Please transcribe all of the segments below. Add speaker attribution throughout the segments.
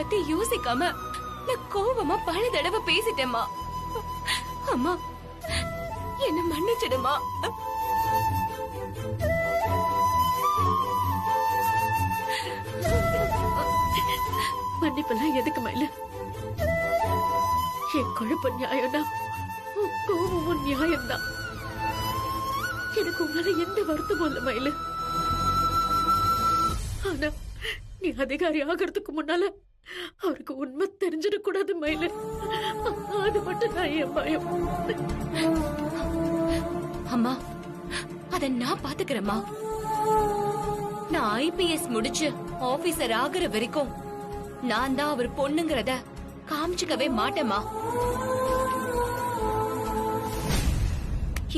Speaker 1: பத்தி யோசிக்காம நான் கோபமா பல தடவை பேசிட்டேம்மா. அம்மா என்ன மன்னிச்சிடுமா.
Speaker 2: மன்னிப்பெல்லாம் எதுக்கு மயில? என் குழப்ப நியாயம்தான், கோபமும் நியாயம்தான். எனக்கு உங்களால எந்த வருத்தமும் இல்ல மயில. ஆனா நீ அதிகாரி ஆகிறதுக்கு முன்னால அவருக்கு உண்மை தெரிஞ்சிடக்கூடாது மயில. அது மட்டும் தான் என் பயம்.
Speaker 1: அம்மா அத நான் பாத்துக்கிறேம்மா. நான் IPS முடிச்சு ஆபீசர் ஆகுற வரைக்கும் நான் தான் அவர் பொண்ணுங்கிறத காமிச்சுக்கவே மாட்டேமா.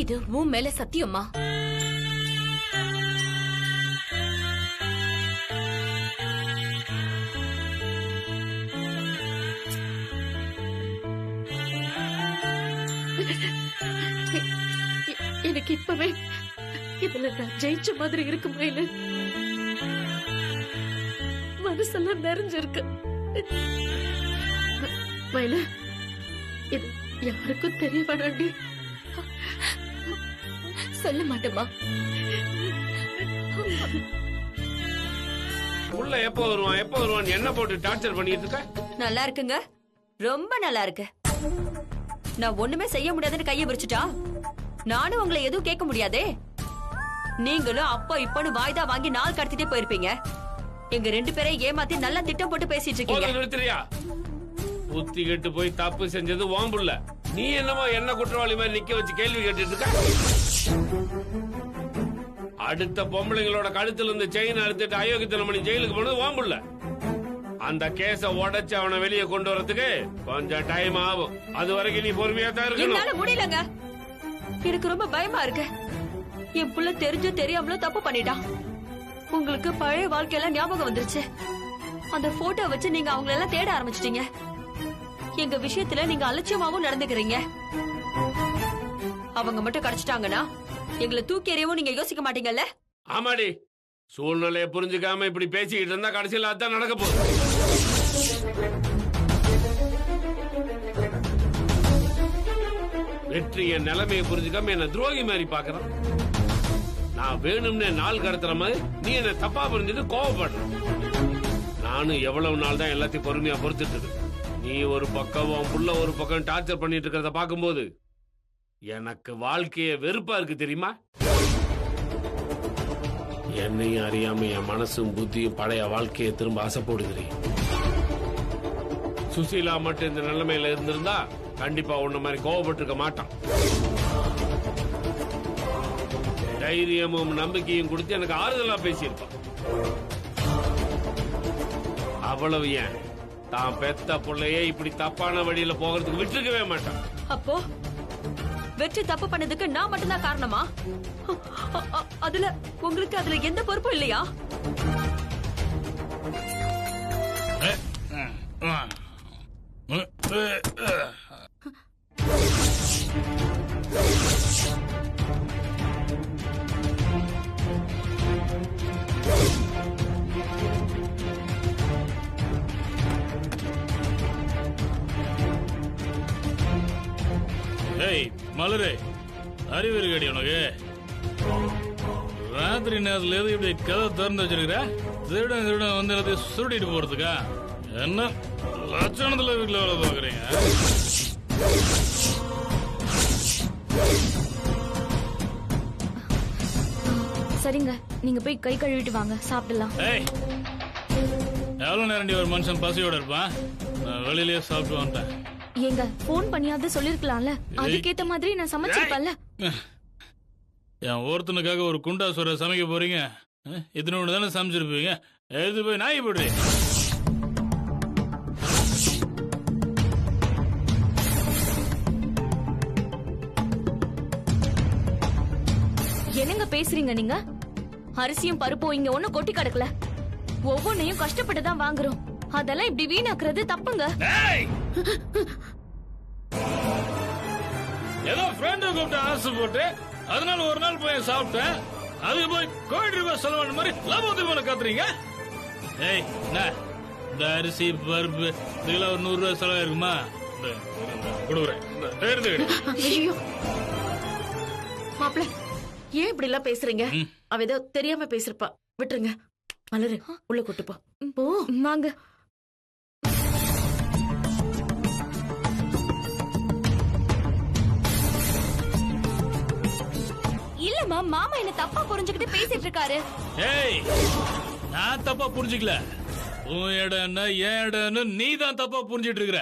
Speaker 1: இது உன் மேல சத்தியம்மா.
Speaker 2: எனக்கு இப்பவே இதுல நான் ஜெயிச்ச மாதிரி இருக்கு மயில. மனசெல்லாம் நிறைஞ்சிருக்கு மயில. இது யாருக்கும் தெரிய வேண்டாண்டி.
Speaker 1: சொல்ல மாட்டேமா.
Speaker 3: உள்ள எப்ப வருவான் என்ன போட்டு டார்ச்சர் பண்ணிட்டு இருக்க?
Speaker 4: நல்லா இருக்குங்க, ரொம்ப நல்லா இருக்கு. நான் ஒண்ணுமே செய்ய முடியாதுன்னு கையை விரிச்சுட்டா நானும் உங்களை எதுவும் கேட்க முடியாதே. நீங்களும் அப்போ இப்பன்னு வாய்தா வாங்கி நாள் கடத்திட்டே போயிருப்பீங்க. எங்க 2 பேரையும் ஏமாத்தி நல்லா திட்டம் போட்டு பேசிட்டு இருக்கீங்க.
Speaker 3: புத்தி கெட்டு போய் தப்பு செஞ்சது வாம்புள்ள. நீ என்னமோ என்ன குற்றவாளி மாதிரி நிக்க வச்சு கேள்வி கேட்டுட்டு இருக்க. அடுத்த பொம்பளைங்களோட கழுத்துல இருந்து செயின் அறுத்துட்டு அயோக்கியத்தனம் பண்ணி ஜெயிலுக்கு போனது வாம்புள்ள. அந்த கேஸ உடைச்சு அவனை வெளியே கொண்டு வரதுக்கு கொஞ்சம் டைம் ஆகும். அது வரைக்கும் நீ பொறுமையா தான் இருக்கணும்.
Speaker 4: என்னால முடியலங்க, எனக்கு ரொம்ப பயமா இருக்கு. என் புள்ள தெரிஞ்சோ தெரியாமலோ தப்பு பண்ணிட்டான். உங்களுக்கு பழைய வாழ்க்கையெல்லாம் ஞாபகம் வந்துருச்சு. அந்த போட்டோ வச்சு நீங்க அவங்கள எல்லாம் தேட ஆரம்பிச்சிட்டீங்க. எங்க விஷயத்துல நீங்க அலட்சியமாவும் நடந்துக்கிறீங்க. அவங்க மட்டும் கிடைச்சிட்டாங்கன்னா எங்களை தூக்கி எறியவும் நீங்க யோசிக்க மாட்டீங்கல்ல?
Speaker 3: ஆமாடி, சூழ்நிலையை புரிஞ்சுக்காம இப்படி பேசிக்கிட்டு இருந்தா கடைசியில் அதான் நடக்க போகுது. வெற்றி என் நிலைமையை புரிஞ்சுக்காம என்ன துரோகி மாதிரி பாக்குறான். நான் வேணும்னு நாள் கடத்துற மாதிரி நீ என்ன தப்பா புரிஞ்சுட்டு கோவப்படுற. நானும் எவ்வளவு நாள் தான் எல்லாத்தையும் பொறுமையா பொறுத்துட்டு இருக்கு. நீ ஒரு பக்கம் உன் புள்ள ஒரு பக்கம் டார்ச்சர் பண்ணிட்டு இருக்கிறத பாக்கும்போது எனக்கு வாழ்க்கைய வெறுப்பா இருக்கு தெரியுமா. என்னையும் அறியாம என் மனசும் புத்தியும் பழைய வாழ்க்கையை திரும்ப ஆசை போடுகிறேன். சுசீலா மட்டும் இந்த நிலைமையில இருந்திருந்தா கண்டிப்பா உன்ன மாதிரி கோவப்பட்டு இருக்க மாட்டான். தைரியமும் நம்பிக்கையும் கொடுத்து எனக்கு ஆறுதலா பேசியிருப்பான். அவ்வளவு ஏன் தான் பெத்த பிள்ளையே இப்படி தப்பான வழியில போகிறதுக்கு விட்டுருக்கவே மாட்டான்.
Speaker 4: அப்போ வெற்றி தப்பு பண்ணதுக்கு நான் மட்டும்தான் காரணமா? அதுல உங்களுக்கு அதுல எந்த பொறுப்பும் இல்லையா?
Speaker 5: மலரே, அறிவு இருக்கடி உனக்கு? ராத்திரி நேரத்துல எது இப்படி கதை திறந்து வச்சிருக்கிற? திருடன் வந்து எல்லாத்தையும் சுருட்டிட்டு போறதுக்கா? என்ன லட்சணத்துல வீட்டுல வேலை பாக்குறீங்க?
Speaker 6: சரிங்க, நீங்க போய் கை கழுவிட்டு வாங்க, சாப்பிடலாம்.
Speaker 5: எவ்வளவு நேரம் ஒரு மனுஷன் பசியோட இருப்பான்? நான் வெளியிலேயே சாப்பிட்டு வந்துட்டேன்.
Speaker 6: ஏங்க, போன் பண்ணியாவது சொல்லிருக்கலாம்ல, அதுக்கேத்த மாதிரி நான் சமைச்சிருப்பேன்ல.
Speaker 5: என் ஒருத்தனுக்காக ஒரு குண்டா சோற சமைக்க போறீங்க? இத்தனோடு தானே சமைச்சிருப்பீங்க. எழுது போய் நாய் போடுறீ.
Speaker 6: என்னங்க பேசுறீங்க நீங்க? அரிசியும் பருப்பும் இங்க ஒண்ணும் கொட்டி கிடக்கல. ஒவ்வொன்னையும் கஷ்டப்பட்டு தான் வாங்குறோம். அதெல்லாம் இப்படி வீணாக்குறது தப்புங்க.
Speaker 5: ஏதோ ஃப்ரெண்ட் கூப்பிட்டு ஆசை போட்டு அதனால ஒரு நாள் போய் சாப்பிட்டேன். அதுக்கு போய் ₹1,00,000 செலவான மாதிரி லாபத்துக்கு போன காத்துறீங்க. ஏய், இந்த அரிசி பருப்பு இதெல்லாம் ஒரு 100 ரூபாய் செலவு இருக்குமா? கொடுக்குறேன்.
Speaker 2: ஐயோ மாப்பிள்ள, ஏன் இப்படி எல்லாம் பேசுறீங்க? அவ ஏதோ தெரியாம பேசிருப்பா, விட்டுருங்க. மலரு, உள்ள கூட்டு போ. போ.
Speaker 6: வாங்க.
Speaker 1: இல்லம்மா, மாமா என்ன தப்பா புரிஞ்சுக்கிட்டு பேசிட்டு இருக்காரு.
Speaker 5: ஏய், நான் தப்பா புரிஞ்சுக்கல. உன் இடம்னா என் இடம்னு நீ தான் தப்பா புரிஞ்சிட்டு இருக்கிற.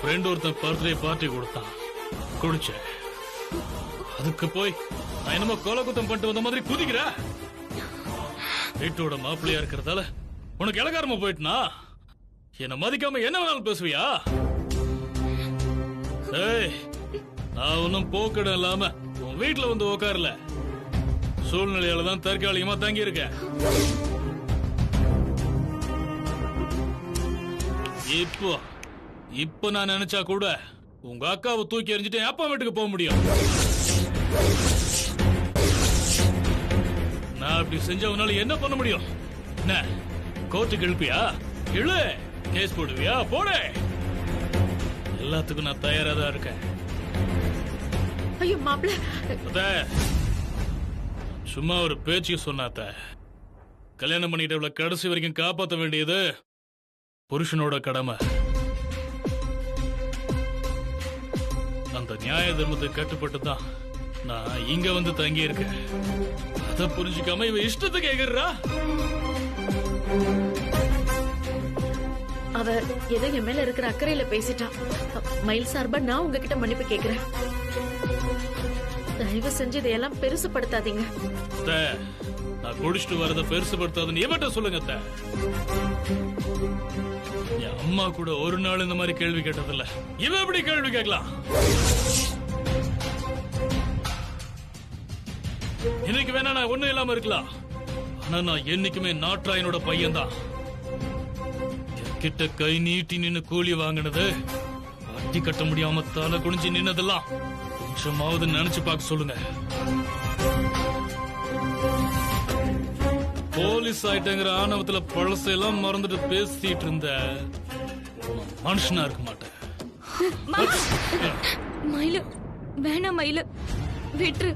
Speaker 5: ஃப்ரெண்ட் ஒருத்தன் பர்த்டே பார்ட்டி கொடுத்தான், குடிச்சேன். அதுக்கு போய் நான் என்னமோ கொலை குத்தம் பண்ணிட்டு வந்த மாதிரி குதிக்கிற. வீட்டோட மாப்பிள்ளையா இருக்கிறதால உனக்கு இலக்காரமா போயிட்டுனா என்ன மதிக்காம என்ன வேணாலும் பேசுவியா? ஏய், நான் ஒன்னும் போக்கிடம் இல்லாம உன் வீட்டுல வந்து உக்காரல, சூழ்நிலையால தான் தற்காலிகமா தங்கி இருக்கேன். இப்போ நான் நினைச்சா கூட உங்க அக்காவை தூக்கி எறிஞ்சிட்டு என் அப்பா வீட்டுக்கு போக முடியும். நான் அப்படி செஞ்சவனால என்ன பண்ண முடியும்? என்ன கோர்ட்டுக்கு எழுப்பியா? இழு, கேஸ் போடுவியா? போடு. எல்லாத்துக்கும் நான் தயாரா தான் இருக்கேன்.
Speaker 2: ஐயோ மாப்பிள்ள,
Speaker 5: சும்மா ஒரு பேச்சுக்கு சொன்னாத்த. கல்யாணம் பண்ணிட்டு கடைசி வரைக்கும் காப்பாற்ற வேண்டியது புருஷனோட கடமை. அந்த நியாய தர்மத்தை கட்டுப்பட்டு தான் நான் இங்க வந்து தங்கி இருக்கேன். அதை புரிஞ்சுக்காம இவ இஷ்டத்துக்கு எகிறா.
Speaker 2: அவ ஏதோ என் மேல இருக்கிற அக்கறையில பேசிட்டா. மயில் சார்பா நான் உங்ககிட்ட மன்னிப்பு கேக்குறேன். தயவு செஞ்சு இதையெல்லாம் பெருசுப்படுத்தாதீங்க.
Speaker 5: நான் குடிச்சிட்டு வரத பெருசுப்படுத்தாதுன்னு இவட்ட சொல்லுங்க. என் அம்மா கூட ஒரு நாள் இந்த மாதிரி கேள்வி கேட்டதில்ல. இவ எப்படி கேள்வி கேட்கலாம்? இன்னைக்கு வேணா நான் ஒண்ணும் இல்லாம இருக்கலாம், ஆனா நான் என்னைக்குமே நாட்ராயனோட பையன் தான். கிட்ட கை நீட்டி நின்னு கூலி வாங்கினது, வட்டி கட்ட முடியாம தலை குனிஞ்சு நின்னதெல்லாம் கொஞ்சமாவது நினைச்சு பார்க்க சொல்லுங்க. போலீஸ் ஆயிட்டங்கிற ஆணவத்துல பழசெல்லாம் மறந்துட்டு பேசிட்டு இருந்த மனுஷனா இருக்க மாட்டேன்.
Speaker 6: மயிலு, வேணாம் மயிலு, விட்டுரு.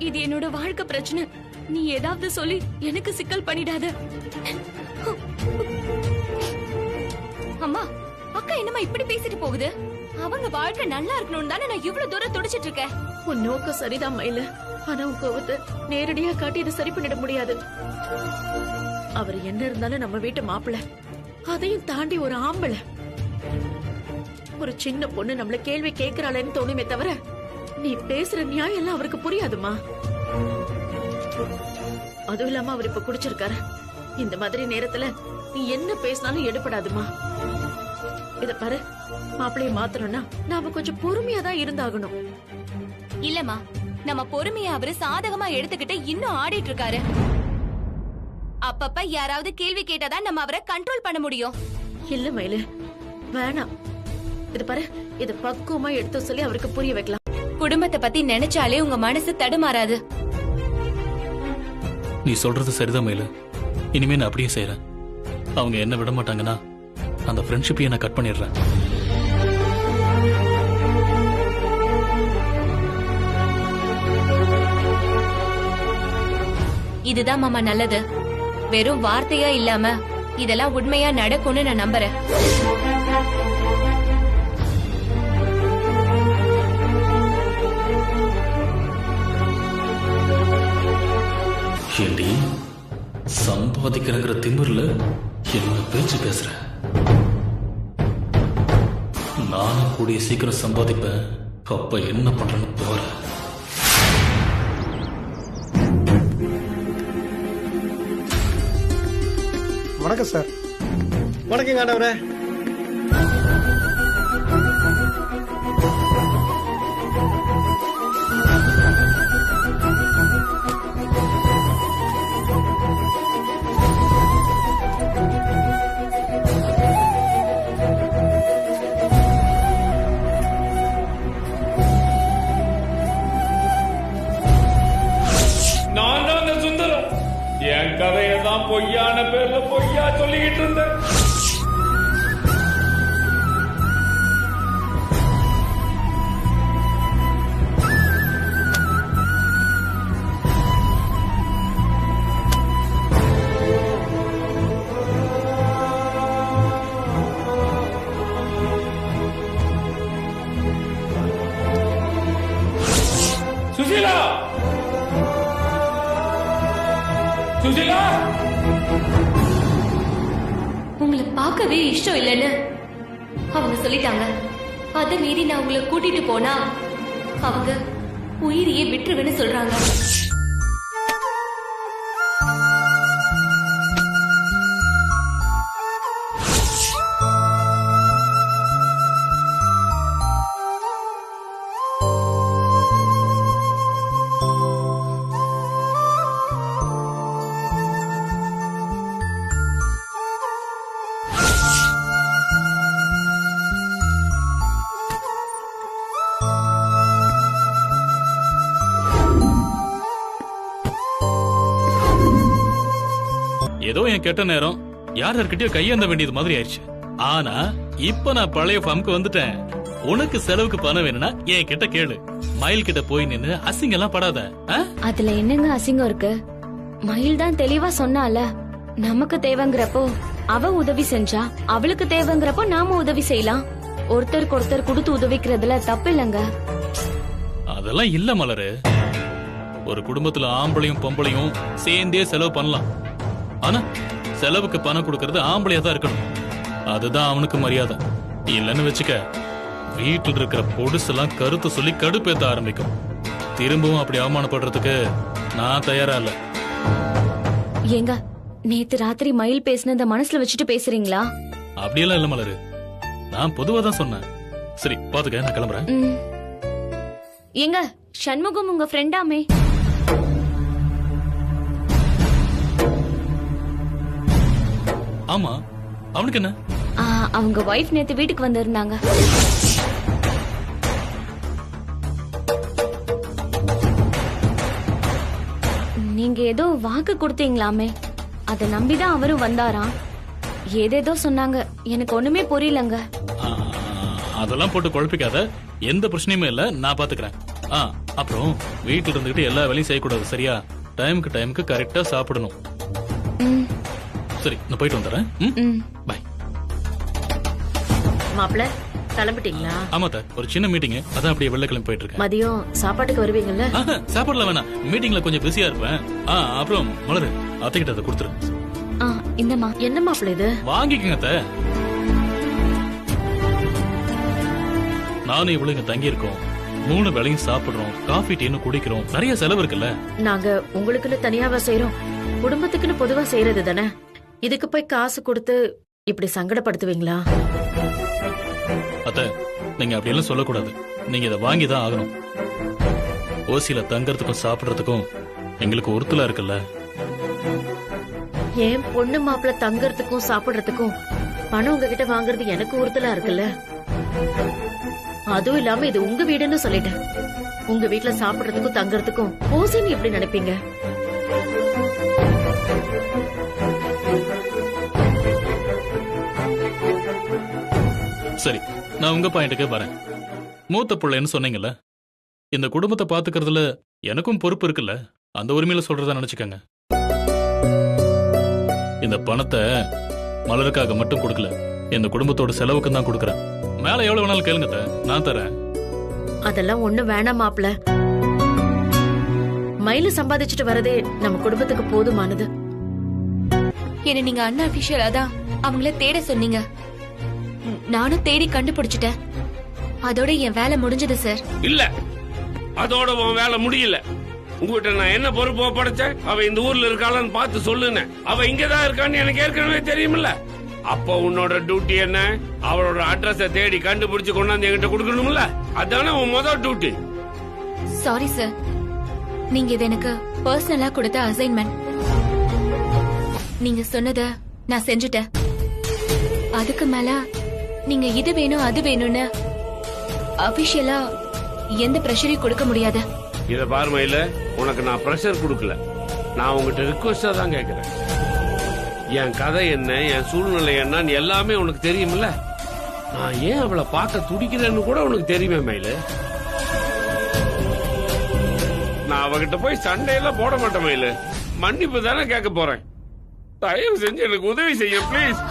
Speaker 6: இது என்னோட வாழ்க்கை பிரச்சனை. நீ ஏதாவது சொல்லி எனக்கு சிக்கல் பண்ணிடாத.
Speaker 1: அம்மா, அக்கா என்னம்மா இப்படி பேசிட்டு போகுது? அவங்க வாழ்க்கை நல்லா இருக்கணும்னு தானே நான் இவ்வளவு தூரம் துடிச்சிட்டு இருக்கேன்.
Speaker 2: உன் நோக்கம் சரிதான் மயில, ஆனா உன் கோவத்தை நேரடியா காட்டி இதை சரி பண்ணிட முடியாது. அவர் என்ன இருந்தாலும் நம்ம வீட்டு மாப்பிள்ள, அதையும் தாண்டி ஒரு ஆம்பளை. ஒரு சின்ன பொண்ணு நம்மள கேள்வி கேட்கிறாளேன்னு தோணுமே தவிர நீ பேசுற நியாயம் எல்லாம் அவருக்கு புரியாதுமா. அதுவும் இல்லாம அவர் இப்ப குடிச்சிருக்காரு. இந்த மாதிரி நேரத்துல நீ என்ன பேசினாலும் எடுபடாதுமா. இத பாரு, மாப்பிள்ளைய மாத்தணும்னா நாம கொஞ்சம் பொறுமையா தான் இருந்தாகணும்.
Speaker 1: இல்லம்மா, நம்ம பொறுமையா அவரு சாதகமா எடுத்துக்கிட்டு இன்னும் ஆடிட்டு இருக்காரு. அப்பப்ப யாராவது கேள்வி கேட்டாதான் நம்ம அவரை கண்ட்ரோல் பண்ண முடியும்.
Speaker 2: இல்ல மயிலு, வேணாம். இது பாரு, இத பக்குவமா எடுத்து சொல்லி அவருக்கு புரிய வைக்கலாம்.
Speaker 1: குடும்பத்தை பத்தி நினைச்சாலே உங்க மனசு தடுமாறாது.
Speaker 5: நீ சொல்றது சரிதான் மயிலு, இனிமே நான் அப்படியே செய்யறேன். அவங்க என்ன விட மாட்டாங்கன்னா அந்த ஃப்ரெண்ட்ஷிப்பையே நான் கட் பண்ணிடுறேன்.
Speaker 1: இதுதான் மாமா நல்லது. வெறும் வார்த்தையா இல்லாம இதெல்லாம் உண்மையா நடக்கும்னு நான் நம்புறேன்.
Speaker 5: ஏண்டி, சம்பாதிக்கிறங்கிற திமிர்ல என்ன பேச்சு பேசுற? நானும் கூடிய சீக்கிரம் சம்பாதிப்பேன். அப்ப என்ன பண்றேன்னு போற.
Speaker 7: வணக்கம் சார். வணக்கம் ஆண்டவரே.
Speaker 3: நான்
Speaker 5: தான் பொய்யான பேர்ல பொய்யா சொல்லிக்கிட்டு இருந்தேன். சுசீலா, சுசீலா,
Speaker 1: உங்களை பார்க்கவே இஷ்டம் இல்லைன்னு அவங்க சொல்லிட்டாங்க. அதை மீறி நான் உங்களை கூட்டிட்டு போனா அவங்க உயிரையே விட்டுருவேன்னு சொல்றாங்க.
Speaker 5: ஏதோ என் கெட்ட நேரம் யார் யார்கிட்டயோ கையேந்த வேண்டியது மாதிரி ஆயிடுச்சு. ஆனா இப்ப நான் பழைய ஃபார்முக்கு வந்துட்டேன். உனக்கு செலவுக்கு பணம் வேணும்னா என் கிட்ட கேளு. மயில் கிட்ட போய் நின்னு அசிங்க எல்லாம் படாத.
Speaker 6: அதுல என்னங்க அசிங்கம் இருக்கு? மயில் தான் தெளிவா சொன்னால, நமக்கு தேவைங்கிறப்போ அவ உதவி செஞ்சா, அவளுக்கு தேவைங்கிறப்போ நாம உதவி செய்யலாம். ஒருத்தருக்கு ஒருத்தர் கொடுத்து உதவிக்கிறதுல தப்பு இல்லங்க.
Speaker 5: அதெல்லாம் இல்ல மலரு. ஒரு குடும்பத்துல ஆம்பளையும் பொம்பளையும் சேர்ந்தே செலவு பண்ணலாம். ஆனா செலவுக்கு பணம் கொடுக்கறது ஆம்பளையா தான் இருக்கணும். அதுதான் அவனுக்கு மரியாதை. இல்லன்னு வச்சுக்க, வீட்டில் இருக்கிற பொடுசெல்லாம் கருத்து சொல்லி கடுப்பேத்த ஆரம்பிக்கும். திரும்பவும் அப்படி அவமானப்படுறதுக்கு நான் தயாரா இல்ல.
Speaker 6: ஏங்க, நேத்து ராத்திரி மயில் பேசினத மனசுல வச்சுட்டு பேசுறீங்களா?
Speaker 5: அப்படியெல்லாம் இல்ல மலரு, நான் பொதுவா தான் சொன்னேன். சரி பாத்துக்க, நான் கிளம்புறேன்.
Speaker 6: ஏங்க, சண்முகம் உங்க ஃப்ரெண்டாமே?
Speaker 5: ஆமா, அவனுக்கு என்ன?
Speaker 6: அவங்க வைஃப் நேத்து வீட்டுக்கு வந்திருந்தாங்க. நீங்க ஏதோ வாக்கு கொடுத்தீங்களாமே, அத நம்பிதான் அவரும் வந்தாராம். ஏதேதோ சொன்னாங்க, எனக்கு ஒண்ணுமே புரியலங்க.
Speaker 5: அதெல்லாம் போட்டு குழப்பிக்காத, எந்த பிரச்சனையுமே இல்ல, நான் பாத்துக்கிறேன். அப்புறம் வீட்டுல இருந்துகிட்டு எல்லா வேலையும் செய்யக்கூடாது, சரியா? டைமுக்கு கரெக்டா சாப்பிடணும். சரி, நான் போயிட்டு வந்துடுறேன். பை.
Speaker 2: மாப்பிள்ள கிளம்பிட்டீங்களா?
Speaker 5: ஆமாத்த, ஒரு சின்ன மீட்டிங், அதான் அப்படியே வெள்ளை கிளம்பி போயிட்டு இருக்கேன்.
Speaker 2: மதியம் சாப்பாட்டுக்கு வருவீங்கல்ல?
Speaker 5: சாப்பாடுல வேணாம், மீட்டிங்ல கொஞ்சம் பிஸியா இருப்பேன். அப்புறம் மலரு, அத்தைக்கிட்ட அதை கொடுத்துரு.
Speaker 6: இந்தமா.
Speaker 2: என்ன மாப்பிள்ள இது?
Speaker 5: வாங்கிக்கங்க அத்தை. நானும் இவ்வளவு இங்க தங்கி இருக்கோம், 3 வேளையும் சாப்பிடுறோம், காஃபி டீன்னு குடிக்கிறோம், நிறைய செலவு இருக்குல்ல.
Speaker 2: நாங்க உங்களுக்குன்னு தனியாவா செய்யறோம், குடும்பத்துக்குன்னு பொதுவா செய்யறது தானே. இதுக்கு போய் காசு கொடுத்து இப்படி சங்கடப்படுத்துவீங்களா?
Speaker 5: அத்தை, நீங்க அப்படியெல்லாம் சொல்லக்கூடாது. நீங்க இதை வாங்கிதான் ஆகணும். ஓசியில தங்கறதுக்கும் சாப்பிடறதுக்கும் எங்களுக்கு ஒருத்தலா இருக்குல்ல.
Speaker 2: ஏன் பொண்ணு மாப்பிள்ள தங்கறதுக்கும் சாப்பிடறதுக்கும் பணம் உங்ககிட்ட வாங்குறது எனக்கு ஒருத்தலா இருக்குல்ல. அதுவும் இல்லாம இது உங்க வீடுன்னு சொல்லிட்டேன். உங்க வீட்டுல சாப்பிடறதுக்கும் தங்கறதுக்கும் ஓசின்னு எப்படி நினைப்பீங்க?
Speaker 5: சரி, நான் உங்க பாயிண்ட்டுக்கே வரேன். மூத்த பிள்ளைன்னு சொன்னீங்கல்ல, இந்த குடும்பத்தை பாத்துக்கிறதுல எனக்கும் பொறுப்பு இருக்குல்ல. அந்த உரிமையில சொல்றதா நினைச்சுக்கங்க. இந்த பணத்தை மலருக்காக மட்டும் கொடுக்கல, இந்த குடும்பத்தோட செலவுக்கு தான் கொடுக்கறேன். மேல எவ்வளவு வேணாலும் கேளுங்க, நான் தரேன்.
Speaker 2: அதெல்லாம் ஒண்ணு வேணாம் மாப்பிள்ள. மயில சம்பாதிச்சுட்டு வரதே நம்ம குடும்பத்துக்கு போதுமானது.
Speaker 1: என்ன நீங்க அண்ணா அபிஷியலா தான் அவங்கள தேட சொன்னீங்க. நானும் தேடி கண்டுபிடிச்சிட்டேன். அதோட என் வேலை முடிஞ்சது சார்.
Speaker 3: இல்ல, அதோட உன் வேலை முடியல. உங்ககிட்ட நான் என்ன பொறுப்பு ஒப்படைச்சேன்? அவ இந்த ஊர்ல இருக்காளான்னு பார்த்து சொல்லுன்னு. அவ இங்கதான் இருக்கான்னு எனக்கு ஏற்கனவே தெரியுமில்ல. அப்ப உன்னோட டியூட்டி என்ன? அவளோட அட்ரஸ தேடி கண்டுபிடிச்சு கொண்டாந்து என்கிட்ட கொடுக்கணும்ல. அதானே உன் முதல் டியூட்டி.
Speaker 1: சாரி சார், நீங்க இது எனக்கு பர்சனலா கொடுத்த அசைன்மெண்ட். நீங்க சொன்னத நான் செஞ்சுட்டேன். அதுக்கு மேல நீங்க இது வேணும் அது வேணும்னு அபிஷியலா எந்த பிரஷரையும் கொடுக்க முடியாது.
Speaker 3: இத பாருமையில, உனக்கு நான் பிரஷர் கொடுக்கல, நான் உங்ககிட்ட ரிக்வெஸ்டா தான் கேக்குறேன். என் கதை என்ன, என் சூழ்நிலை என்னன்னு எல்லாமே உனக்கு தெரியுமில்ல. நான் ஏன் அவளை பார்க்க துடிக்கிறேன்னு கூட உனக்கு தெரியுமே மயிலு. நான் அவகிட்ட போய் சண்டையெல்லாம் போட மாட்டேன் மயிலு. மன்னிப்பு தானே கேட்க போறேன். தயவு செஞ்சு எனக்கு உதவி செய்ய ப்ளீஸ்.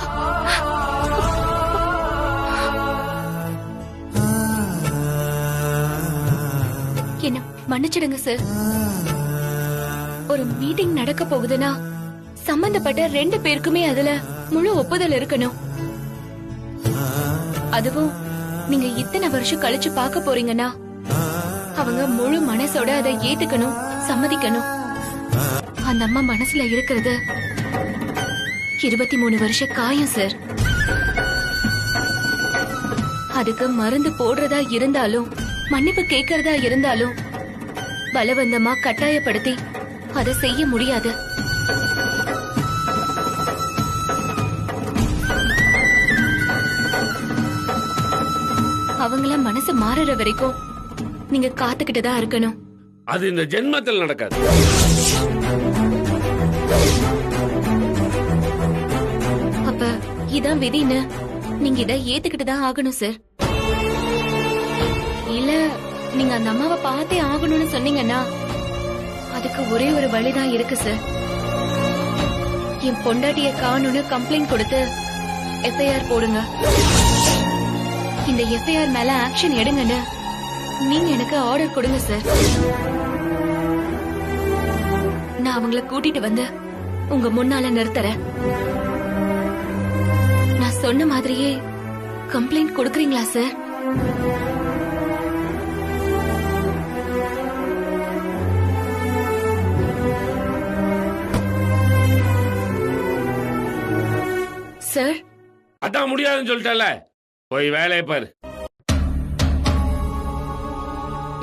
Speaker 1: என்ன மன்னிச்சிடுங்க சார். ஒரு மீட்டிங் நடக்க போகுதுன்னா சம்பந்தப்பட்ட 2 பேருக்குமே அதுல முழு ஒப்புதல் இருக்கணும். அதுவும் நீங்க இத்தனை வருஷம் கழிச்சு பார்க்க போறீங்கன்னா அவங்க முழு மனசோட அதை ஏத்துக்கணும், சம்மதிக்கணும். அந்த அம்மா மனசுல இருக்கிறது 23 வருஷ காயம் சார். அதுக்கு மருந்து போடுறதா இருந்தாலும் மன்னிப்பு கேட்கறதா இருந்தாலும் பலவந்தமா கட்டாயப்படுத்தி அதை செய்ய முடியாது. அவங்கள மனசு மாறுற வரைக்கும் நீங்க காத்துக்கிட்டு தான் இருக்கணும்.
Speaker 3: அது இந்த ஜென்மத்தில் நடக்காது.
Speaker 1: அப்ப இதான் விதின்னு நீங்க இதை ஏத்துக்கிட்டு தான் ஆகணும் சார். இல்ல நீங்க அந்த அம்மாவை பார்த்தே ஆகணும்னு சொன்னீங்கன்னா அதுக்கு ஒரே ஒரு வழிதான் இருக்கு சார். என் பொண்டாட்டிய காணும்னு கம்ப்ளைண்ட் கொடுத்து எஃப்ஐஆர் போடுங்க. இந்த எஃப்ஐஆர் மேல ஆக்ஷன் எடுங்கன்னு நீங்க எனக்கு ஆர்டர் கொடுங்க சார். நான் அவங்கள கூட்டிட்டு வந்து உங்க முன்னால நிறுத்துறேன். நான் சொன்ன மாதிரியே கம்ப்ளைண்ட் கொடுக்கறீங்களா சார்? சார்
Speaker 3: அதான் முடியாதுன்னு சொல்லிட்டல, போய் வேலையை பாரு.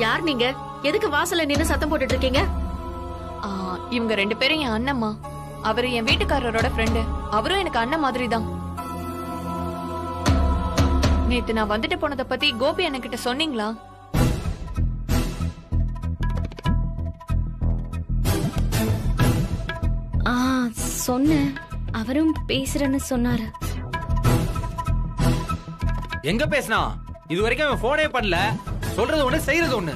Speaker 2: யார் நீங்க? எதுக்கு வாசல்ல நின்னு சத்தம் போட்டுட்டு இருக்கீங்க?
Speaker 8: இவங்க 2 பேரும் என் அண்ணம்மா. அவரு என் வீட்டுக்காரரோட ஃப்ரெண்டு. அவரும் எனக்கு அண்ணன் மாதிரி தான். நேத்து நான் வந்துட்டு போனதை பத்தி கோபி என்கிட்ட சொன்னீங்களா?
Speaker 6: சொன்னேன். அவரும் பேசுறேன்னு சொன்னாரு.
Speaker 9: எங்க பேசினா? இது வரைக்கும் அவன் போனே பண்ணல. சொல்றது ஒண்ணு, செய்யறது ஒண்ணு.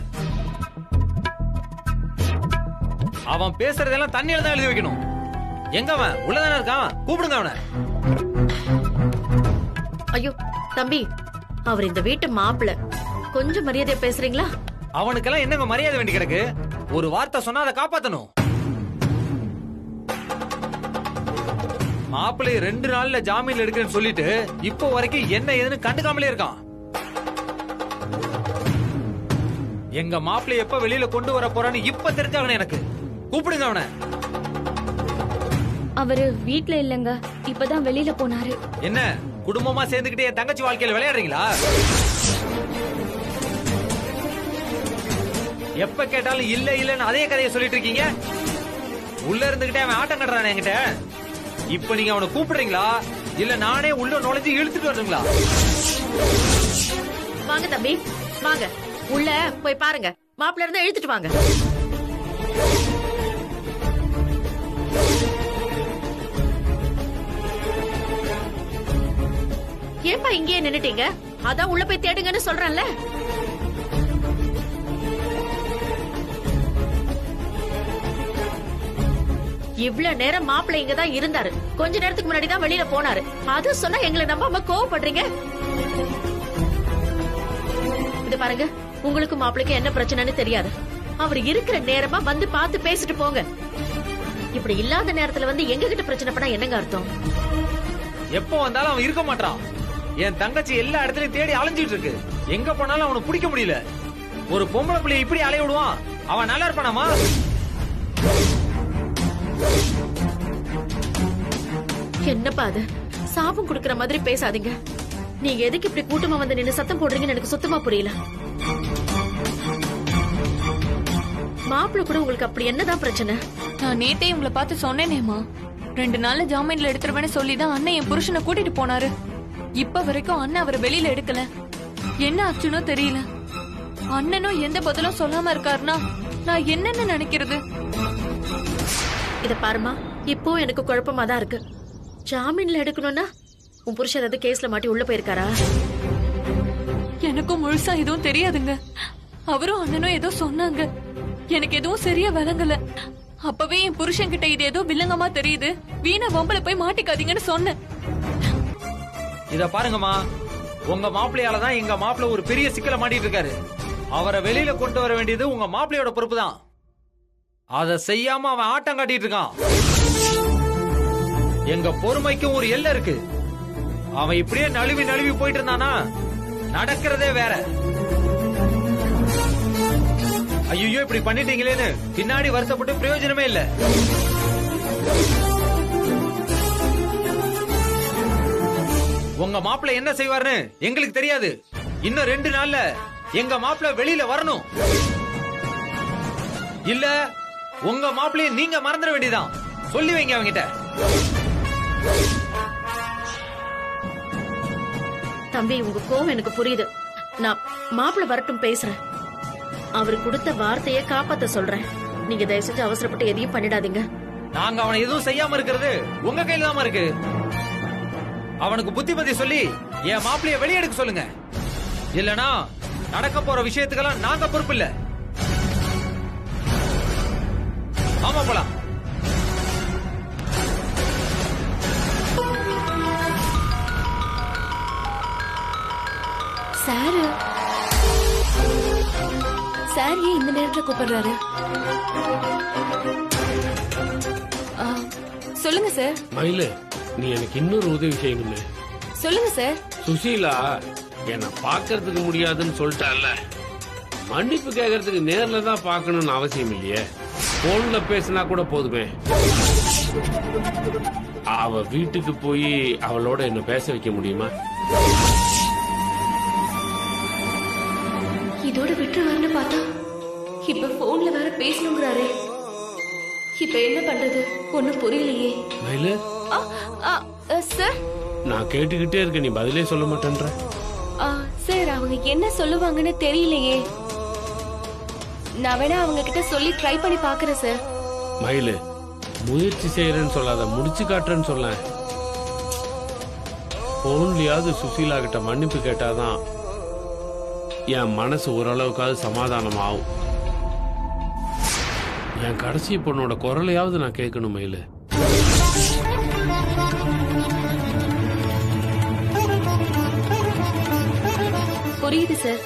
Speaker 9: அவன் பேசுறதெல்லாம் தண்ணியில தான் எழுதி வைக்கணும். எங்க அவன்? உள்ளதானே இருக்கான். கூப்பிடுங்க அவனை.
Speaker 2: ஐயோ தம்பி, அவர் இந்த வீட்டு மாப்பிள்ள. கொஞ்சம் மரியாதையா பேசுறீங்களா?
Speaker 9: அவனுக்கெல்லாம் என்னங்க மரியாதை வேண்டி கிடக்கு? ஒரு வார்த்தை சொன்னா அதை காப்பாத்தணும். மாப்பிள்ளை 2 நாள்ல ஜாமீன்ல எடுக்கிறேன்னு சொல்லிட்டு இப்போ வரைக்கும் என்ன ஏதுன்னு கண்டுக்காமலே இருக்கான். எங்க மாப்பிள்ளை எப்ப வெளியில கொண்டு வர போறான்னு இப்ப தெரிஞ்சாகணும் எனக்கு. கூப்பிடுங்க அவனை.
Speaker 6: அவரு வீட்ல இல்லங்க, இப்பதான் வெளியில போனாரு.
Speaker 9: என்ன குடும்பமா சேர்ந்துகிட்டே என் தங்கச்சி வாழ்க்கையில விளையாடுறீங்களா? எப்ப கேட்டாலும் இல்ல இல்லன்னு அதே கதையை சொல்லிட்டு இருக்கீங்க. உள்ள இருந்துகிட்டே அவன் ஆட்டம் கட்டுறானே என்கிட்ட. இப்ப நீங்க அவனை கூப்பிடுறீங்களா இல்ல நானே உள்ள நுழைஞ்சு இழுத்துட்டு வரணுங்களா?
Speaker 2: வாங்க தம்பி, வாங்க உள்ள போய் பாருங்க. மாப்பிள்ள இருந்தா இழுத்துட்டு வாங்க. ஏன்பா இங்கேயே நின்னுட்டீங்க? அதான் உள்ள போய் தேடுங்கன்னு சொல்றேன்ல. இவ்வளவு நேரம் மாப்பிள்ளை இங்க தான் இருந்தாரு. கொஞ்ச நேரத்துக்கு முன்னாடி தான் வெளியில போனாரு. அது சொன்னா எங்களை நம்பாம கோவப்படுறீங்க. இது பாருங்க, உங்களுக்கு மாப்பிள்ளைக்கு என்ன பிரச்சனைன்னு தெரியாது. அவர் இருக்கிற நேரமா வந்து பார்த்து பேசிட்டு போங்க. இப்படி இல்லாத நேரத்துல வந்து எங்க கிட்ட பிரச்சனை பண்ணா என்னங்க அர்த்தம்?
Speaker 9: எப்போ வந்தாலும் அவன் இருக்க மாட்டான். என் தங்கச்சி எல்லா இடத்துலயும் தேடி அலைஞ்சிட்டு இருக்கு. எங்க போனாலும் அவனை பிடிக்க முடியல. ஒரு பொம்பளை பிள்ளைய இப்படி அலைய விடுவான்? அவன் நல்லா இருப்பானாமா?
Speaker 2: என்னப்பா அது? சாபம் குடுக்கற மாதிரி பேசாதீங்க. நீங்க எதுக்கு இப்படி கூட்டமா வந்து நின்னு சத்தம் போடுறீங்கன்னு எனக்கு சுத்தமா புரியல. மாப்பிள்ள கூட உங்களுக்கு அப்படி என்னதான் பிரச்சனை?
Speaker 8: நான் நேத்தே உங்களை பார்த்து சொன்னேனேமா, 2 நாள்ல ஜாமீன்ல எடுத்துருவேன்னு சொல்லிதான் அண்ணன் என் புருஷனை கூட்டிட்டு போனாரு. இப்ப வரைக்கும் அண்ணன் அவரை வெளியில எடுக்கல. என்ன ஆச்சுன்னு தெரியல. அண்ணனும் எந்த பதிலும் சொல்லாம இருக்காருன்னா நான் என்னன்னு நினைக்கிறது?
Speaker 2: இத பாருமா, இப்போ எனக்கு குழப்பமா தான் இருக்கு. ஜாமீன்ல எடுக்கணும்னா உன் புருஷன் ஏதாவது கேஸ்ல மாட்டி உள்ள போயிருக்காரா?
Speaker 8: எனக்கும் முழுசா எதுவும் தெரியாதுங்க. அவரும் அண்ணனும் ஏதோ சொன்னாங்க, எனக்கு எதுவும் சரியா விளங்கல. அப்பவே என் புருஷன் கிட்ட இது ஏதோ வில்லங்கமா தெரியுது, வீணா வம்பல போய் மாட்டிக்காதீங்கன்னு சொன்னேன்.
Speaker 9: இத பாருங்கம்மா, உங்க மாப்பிள்ளையாலதான் எங்க மாப்பிள்ளை ஒரு பெரிய சிக்கல மாட்டிட்டு இருக்காரு. அவரை வெளியில கொண்டு வர வேண்டியது உங்க மாப்பிள்ளையோட பொறுப்பு தான். அதை செய்யாம அவன் ஆட்டம் காட்டிட்டு இருக்கான். எங்க பொறுமைக்கும் ஒரு எல்லை இருக்கு. அவன் இப்படியே நழுவி நழுவி போயிட்டு இருந்தானா நடக்கிறதே வேற. ஐயோ இப்படி பண்ணிட்டீங்களேன்னு பின்னாடி வருத்தப்பட்டு பிரயோஜனமே இல்ல. உங்க மாப்பிள்ளை என்ன செய்வார்னு எங்களுக்கு தெரியாது. இன்னும் 2 நாள்ல எங்க மாப்பிள்ளை வெளியில வரணும். இல்ல உங்க மாப்பிள்ளைய நீங்க மறந்துட வேண்டியதான். சொல்லி வைங்க அவங்கிட்ட.
Speaker 2: தம்பி, உங்க கோவம் எனக்கு புரியுது. நான் மாப்பிள்ளை வரட்டும் பேசுறேன். அவர் கொடுத்த வார்த்தையை காப்பாத்த சொல்றேன். நீங்க தயவு செஞ்சு அவசரப்பட்டு எதையும் பண்ணிடாதீங்க.
Speaker 9: நாங்க அவனை எதுவும் செய்யாம இருக்கிறது உங்க கையில தான் இருக்கு. அவனுக்கு புத்திமதி சொல்லி என் மாப்பிளைய வெளியெடுக்க சொல்லுங்க. இல்லனா நடக்க போற விஷயத்துக்கெல்லாம் நாங்க பொறுப்பு இல்ல. ஆமா போலாம்.
Speaker 6: சார் ஏன் இந்த நேரத்துல கூப்பிடுறாரு? சொல்லுங்க சார்.
Speaker 3: மயிலு, நீ எனக்கு இன்னொரு உதவி செய்யணுமே.
Speaker 6: சொல்லுங்க சார்.
Speaker 3: சுசீலா என்ன பாக்குறதுக்கு முடியாதுன்னு சொல்லிட்டால, மன்னிப்பு கேட்கறதுக்கு நேர்ல தான் பாக்கணும்னு அவசியம் இல்லையே. போன்ல பேசினா கூட போதுமே. அவ வீட்டுக்கு போய் அவளோட என்ன பேச வைக்க முடியுமா?
Speaker 6: இதோட விட்டுருவாருன்னு பார்த்தா இப்ப போன்ல வேற பேசணுங்கிறாரே. இப்ப என்ன பண்றது? ஒண்ணும் புரியலையே.
Speaker 3: மயிலு,
Speaker 6: சார்,
Speaker 3: நான் கேட்டுக்கிட்டே இருக்க, நீ பதிலே சொல்ல மாட்டேன்ற.
Speaker 6: சார், அவங்க என்ன சொல்லுவாங்கன்னு தெரியலையே. நான் வேணா அவங்க கிட்ட சொல்லி ட்ரை பண்ணி பாக்குறேன் சார்.
Speaker 3: மயிலு, முயற்சி செய்யறேன்னு சொல்லாத, முடிச்சு காட்டுறேன்னு சொல்ல. போன்லயாவது சுசீலா கிட்ட மன்னிப்பு கேட்டாதான் என் மனசு ஓரளவுக்காவது சமாதானம் ஆகும். என் கடைசி பொண்ணோட குரலையாவது நான் கேட்கணும் மயிலு.
Speaker 6: புரியுது சார்.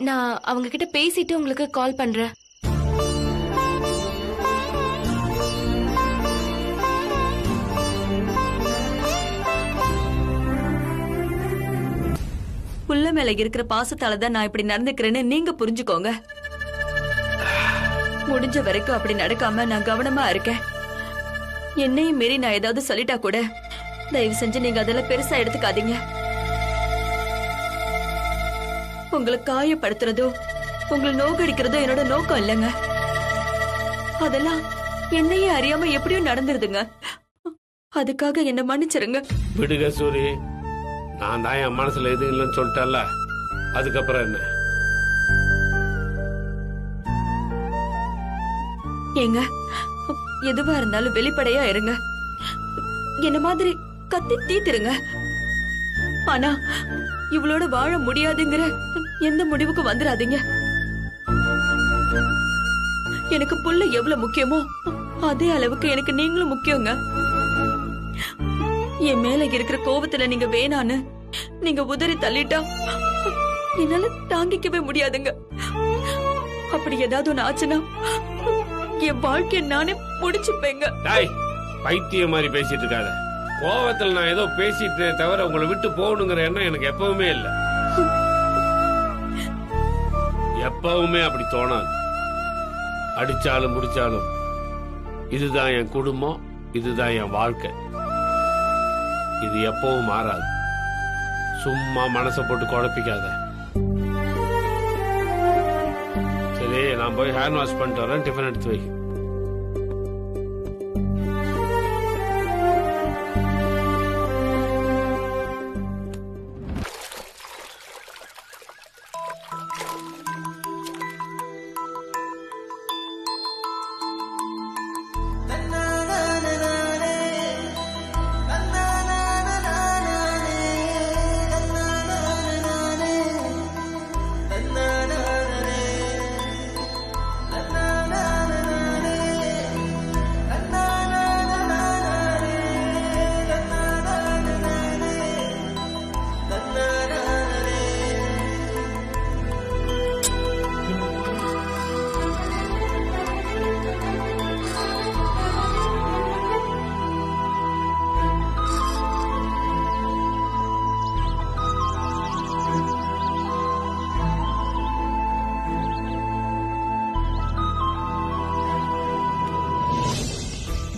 Speaker 6: நான் அவங்க கிட்ட பேசிட்டு உங்களுக்கு கால் பண்றேன்.
Speaker 4: புள்ள மேல இருக்கிற பாசத்தாலதான் நான் இப்படி நடந்துக்கிறேன்னு நீங்க புரிஞ்சுக்கோங்க. முடிஞ்ச வரைக்கும் அப்படி நடக்காம நான் கவனமா இருக்கேன். என்னையும் மீறி நான் ஏதாவது சொல்லிட்டா கூட தயவு செஞ்சு நீங்க அதெல்லாம் பெருசா எடுத்துக்காதீங்க. உங்களை காயப்படுத்துறதோ உங்களை நோக்கடிக்கிறதோ என்னோட நோக்கம் இல்லைங்க. அதெல்லாம் என்னையே அறியாம எப்படியும் நடந்துருதுங்க. அதுக்காக என்ன மன்னிச்சிருங்க.
Speaker 3: விடுக சூரி, நான் தான் என் மனசுல எதுவும் இல்லைன்னு சொல்லிட்டேன்ல, அதுக்கப்புறம் என்ன?
Speaker 4: ஏங்க, எதுவா இருந்தாலும் வெளிப்படையா இருங்க. என்ன மாதிரி கத்தி தீத்துருங்க. ஆனா இவளோட வாழ முடியாதுங்கிற எந்த முடிவுக்கு வந்துடாதீங்க. எனக்கு புள்ள எவ்வளவு முக்கியமோ அதே அளவுக்கு எனக்கு நீங்களும் முக்கியங்க. என் மேல இருக்கிற கோபத்துல நீங்க வேணான்னு நீங்க உதறி தள்ளிட்டா என்னால தாங்கிக்கவே முடியாதுங்க. அப்படி ஏதாவது ஒண்ணு ஆச்சுன்னா என் வாழ்க்கைய நானே முடிச்சுப்பேங்க.
Speaker 3: பைத்திய மாதிரி பேசிட்டு இருக்காத. கோவத்துல நான் ஏதோ பேசிட்டு தவிர உங்களை விட்டு போகணுங்கிற எண்ணம் எனக்கு எப்பவுமே இல்லை. எப்பவுமே அப்படி தோணாது. அடிச்சாலும் முடிச்சாலும் இதுதான் என் குடும்பம், இதுதான் என் வாழ்க்கை. இது எப்பவும் மாறாது. சும்மா மனசை போட்டு குழப்பிக்காத. சரி, நான் போய் ஹேண்ட் வாஷ் பண்ணிட்டு வரேன். டிஃபன் எடுத்து வை.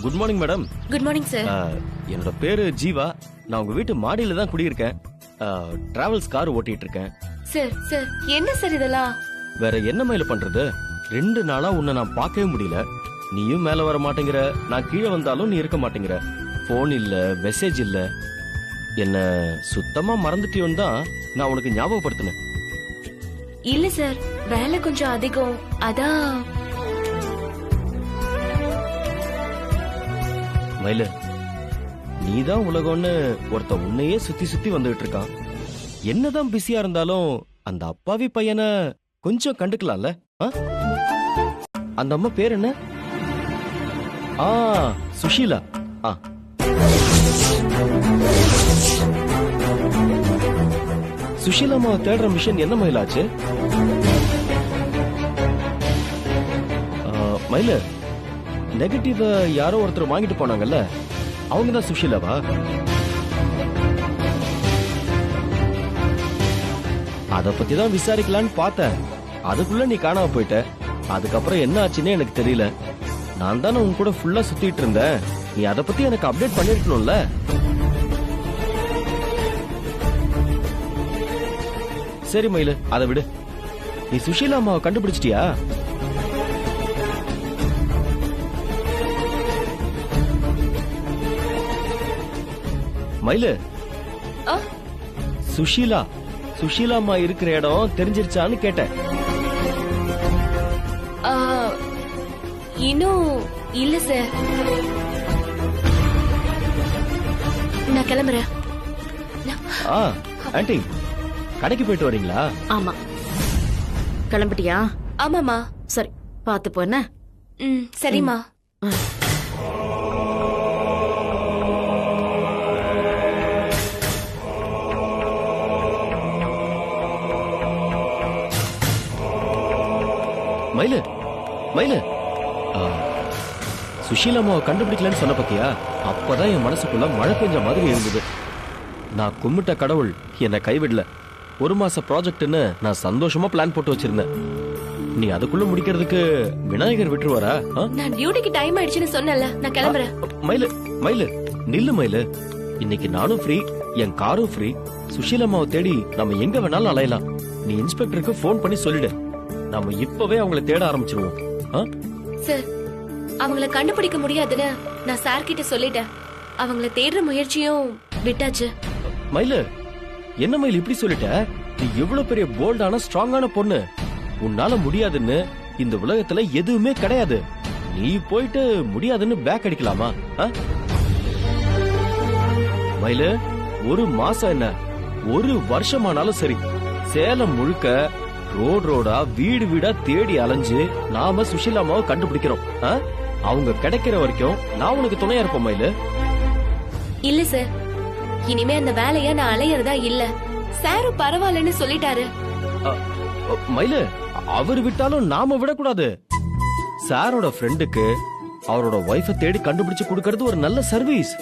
Speaker 10: Good morning madam.
Speaker 1: Good morning sir.
Speaker 10: என்னோட பேரு ஜீவா. நான் உங்க வீட்டு மாடியில தான் குடியிருக்கேன். டிராவல்ஸ் கார் ஓட்டிட்டு இருக்கேன்.
Speaker 1: சார் சார் என்ன சார் இதெல்லாம்?
Speaker 10: வேற என்ன மேல பண்றது? 2 நாளா உன்னை நான் பார்க்கவே முடியல. நீயும் மேல வர மாட்டேங்கிற, நான் கீழே வந்தாலும் நீ இருக்க மாட்டேங்கிற. போன் இல்ல, மெசேஜ் இல்ல. என்ன சுத்தமா மறந்துட்டியோன்னு தான் நான் உனக்கு ஞாபகப்படுத்தினேன்.
Speaker 1: இல்ல சார், வேலை கொஞ்சம் அதிகம், அதான்.
Speaker 10: மயில, நீதான் உலகம்னு ஒருத்த உன்னையே சுத்தி சுத்தி வந்துகிட்டு இருக்கான். என்னதான் பிஸியா இருந்தாலும் அந்த அப்பாவி பையனை கொஞ்சம் கண்டுக்கலாம்ல? அந்த அம்மா பேர் என்ன? சுஷீலா. சுஷீலா அம்மா தேடுற மிஷன் என்ன மயிலாச்சு? மயில, நெகட்டிவ் யாரோ ஒருத்தர் வாங்கிட்டு போனாங்கல்ல, அவங்க தான் சுஷீலாவா? அத பத்தி தான் விசாரிக்கலான்னு பார்த்தேன். அதுக்குள்ள நீ காணாம போயிட்ட. அதுக்கப்புறம் என்ன ஆச்சுன்னே எனக்கு தெரியல. நான் தானே உன் கூட ஃபுல்லா சுத்திட்டு இருந்தேன். நீ அத பத்தி எனக்கு அப்டேட் பண்ணிருக்கணும்ல. சரி மயிலு, அதை விடு. நீ சுஷீலா அம்மாவை கண்டுபிடிச்சிட்டியா? மயிலு, சுஷீலா அம்மா இருக்கிற இடம் தெரிஞ்சிருச்சான்னு கேட்டேன்.
Speaker 1: இன்னும் இல்ல சார். நான் கிளம்புறேன்.
Speaker 10: ஆண்டி, கடைக்கு போயிட்டு வரீங்களா?
Speaker 4: ஆமா. கிளம்பிட்டியா?
Speaker 1: ஆமாமா.
Speaker 4: சரி, பாத்து போன.
Speaker 1: சரிம்மா.
Speaker 10: மயிலு, சுஷீலா அம்மாவை கண்டுபிடிக்கலன்னு சொன்ன பத்தியா? அப்பதான் என் மனசுக்குள்ள மழை பெஞ்ச மாதிரி இருந்தது. நான் கும்பிட்ட கடவுள் என்னை கைவிடல. 1 மாச ப்ராஜெக்ட்னு நான் சந்தோஷமா பிளான் போட்டு வச்சிருந்தேன். நீ அதுக்குள்ள முடிக்கிறதுக்கு விநாயகர் விட்டுருவாரா?
Speaker 1: நான் டியூட்டிக்கு டைம் ஆயிடுச்சுன்னு சொன்னல, நான் கிளம்புறேன்.
Speaker 10: மயிலு நில்லு மயிலு. இன்னைக்கு நானும் ஃப்ரீ, என் காரும் ஃப்ரீ. சுஷீலா அம்மாவை தேடி நம்ம எங்க வேணாலும் அலையலாம். நீ இன்ஸ்பெக்டருக்கு போன் பண்ணி சொல்லிடு. நாம இப்பவே அவங்களை தேட ஆரம்பிச்சிருவோம்.
Speaker 1: சார், அவங்கள கண்டுபிடிக்க முடியாதுன்னு நான் சார் கிட்ட சொல்லிட்டேன். அவங்கள தேடுற முயற்சியும் விட்டாச்சு.
Speaker 10: மயிலு, என்ன மயில் இப்படி சொல்லிட்ட? நீ எவ்வளவு பெரிய போல்டான ஸ்ட்ராங்கான பொண்ணு. உன்னால முடியாதுன்னு இந்த உலகத்துல எதுவுமே கிடையாது. நீ போயிட்டு முடியாதுன்னு பேக் அடிக்கலாமா? மயிலு, 1 மாசம் என்ன, 1 வருஷமானாலும் சரி, சேலம் முழுக்க ரோடா வீடு வீடா தேடி அலைஞ்சு நாம சுஷீலா அம்மாவை கண்டுபிடிக்கிறோம். அவங்க கிடைக்கிற வரைக்கும் நான் உனக்கு துணையா இருப்போம் மயிலு.
Speaker 1: இல்ல சார், இனிமே அந்த வேலைய நான் அலையறதா இல்ல. சாரும் பரவாயில்லன்னு சொல்லிட்டாரு.
Speaker 10: மயிலு, அவர் விட்டாலும் நாம விடக்கூடாது. சாரோட ஃப்ரெண்டுக்கு அவரோட வைஃபை தேடி கண்டுபிடிச்சு கொடுக்கறது ஒரு நல்ல சர்வீஸ்.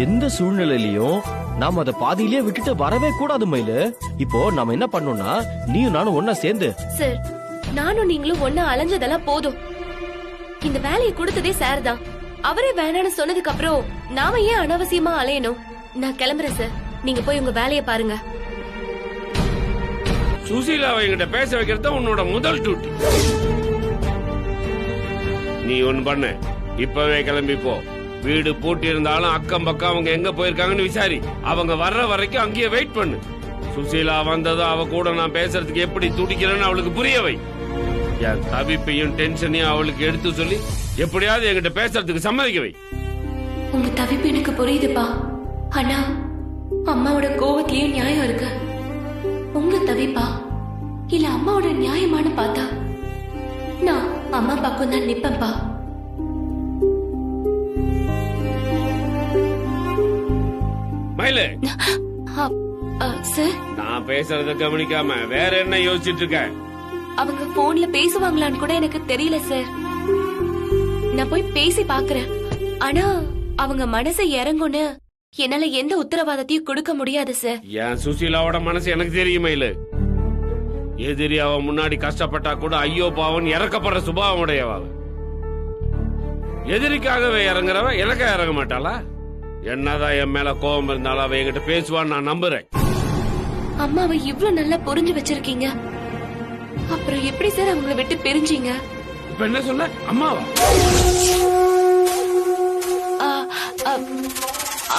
Speaker 10: எந்த சூழ்நிலையிலயும் நாம அதை பாதியிலேயே விட்டுட்டு வரவே கூடாது மயிலு. இப்போ நாம என்ன பண்ணோம்னா, நீயும் நானும் ஒன்னா சேர்ந்து.
Speaker 1: சார், நானும் நீங்களும் ஒன்னா அலைஞ்சதெல்லாம் போதும். இந்த வேலையை கொடுத்ததே சார் தான். அவரே வேணான்னு சொன்னதுக்கு அப்புறம் நாம ஏன் அனாவசியமா அலையணும்? நான் கிளம்புறேன் சார். நீங்க போய் உங்க வேலையை பாருங்க.
Speaker 3: சுசீலாவை என்கிட்ட பேச வைக்கிறது தான் உன்னோட முதல் டியூட்டி. நீ ஒன்னு பண்ண, இப்பவே கிளம்பி போ. வீடு பூட்டி இருந்தாலும் அக்கம் பக்கம் அவங்க எங்க போயிருக்காங்கன்னு விசாரி. அவங்க வர்ற வரைக்கும் அங்கேயே வெயிட் பண்ணு. சுசீலா வந்ததும் அவ கூட நான் பேசுறதுக்கு எப்படி துடிக்கிறேன்னு அவளுக்கு புரிய வை. என் தவிப்பையும் டென்ஷனையும் அவளுக்கு எடுத்து சொல்லி எப்படியாவது என்கிட்ட பேசுறதுக்கு சம்மதிக்க வை.
Speaker 1: உங்க தவிப்பு எனக்கு புரியுதுப்பா. ஆனா அம்மாவோட கோவத்திலயும் நியாயம் இருக்கு. உங்க தவிப்பா இல்ல அம்மாவோட நியாயமான பார்த்தா நான் அம்மா பக்கம் தான் நிப்பேன்பா.
Speaker 3: மயிலு,
Speaker 1: சார்,
Speaker 3: நான் பேசுறத கவனிக்காம வேற என்ன யோசிச்சுட்டு இருக்க?
Speaker 1: அவங்க போன்ல பேசுவாங்களான்னு கூட எனக்கு தெரியல சார். நான் போய் பேசி பாக்குறேன். ஆனா அவங்க மனசை இறங்குன்னு என்னால எந்த உத்தரவாதத்தையும் கொடுக்க முடியாது சார்.
Speaker 3: என் சுசீலாவோட மனசு எனக்கு தெரியும் மயிலு. எதிரி அவ முன்னாடி கஷ்டப்பட்டா கூட ஐயோ பாவன் இறக்கப்படுற சுபாவம் உடையவா. எதிரிக்காகவே இறங்குறவ எனக்கா இறங்க மாட்டாளா? என்னதான் என் மேல கோபம் இருந்தாலும் அவ என்கிட்ட பேசுவான்னு நான் நம்புறேன்.
Speaker 1: அம்மாவை இவ்ளோ நல்லா புரிஞ்சு வச்சிருக்கீங்க, அப்புறம் எப்படி சார் அவங்கள விட்டு பிரிஞ்சீங்க?
Speaker 3: இப்ப என்ன சொன்ன? அம்மாவா?
Speaker 1: ஆ,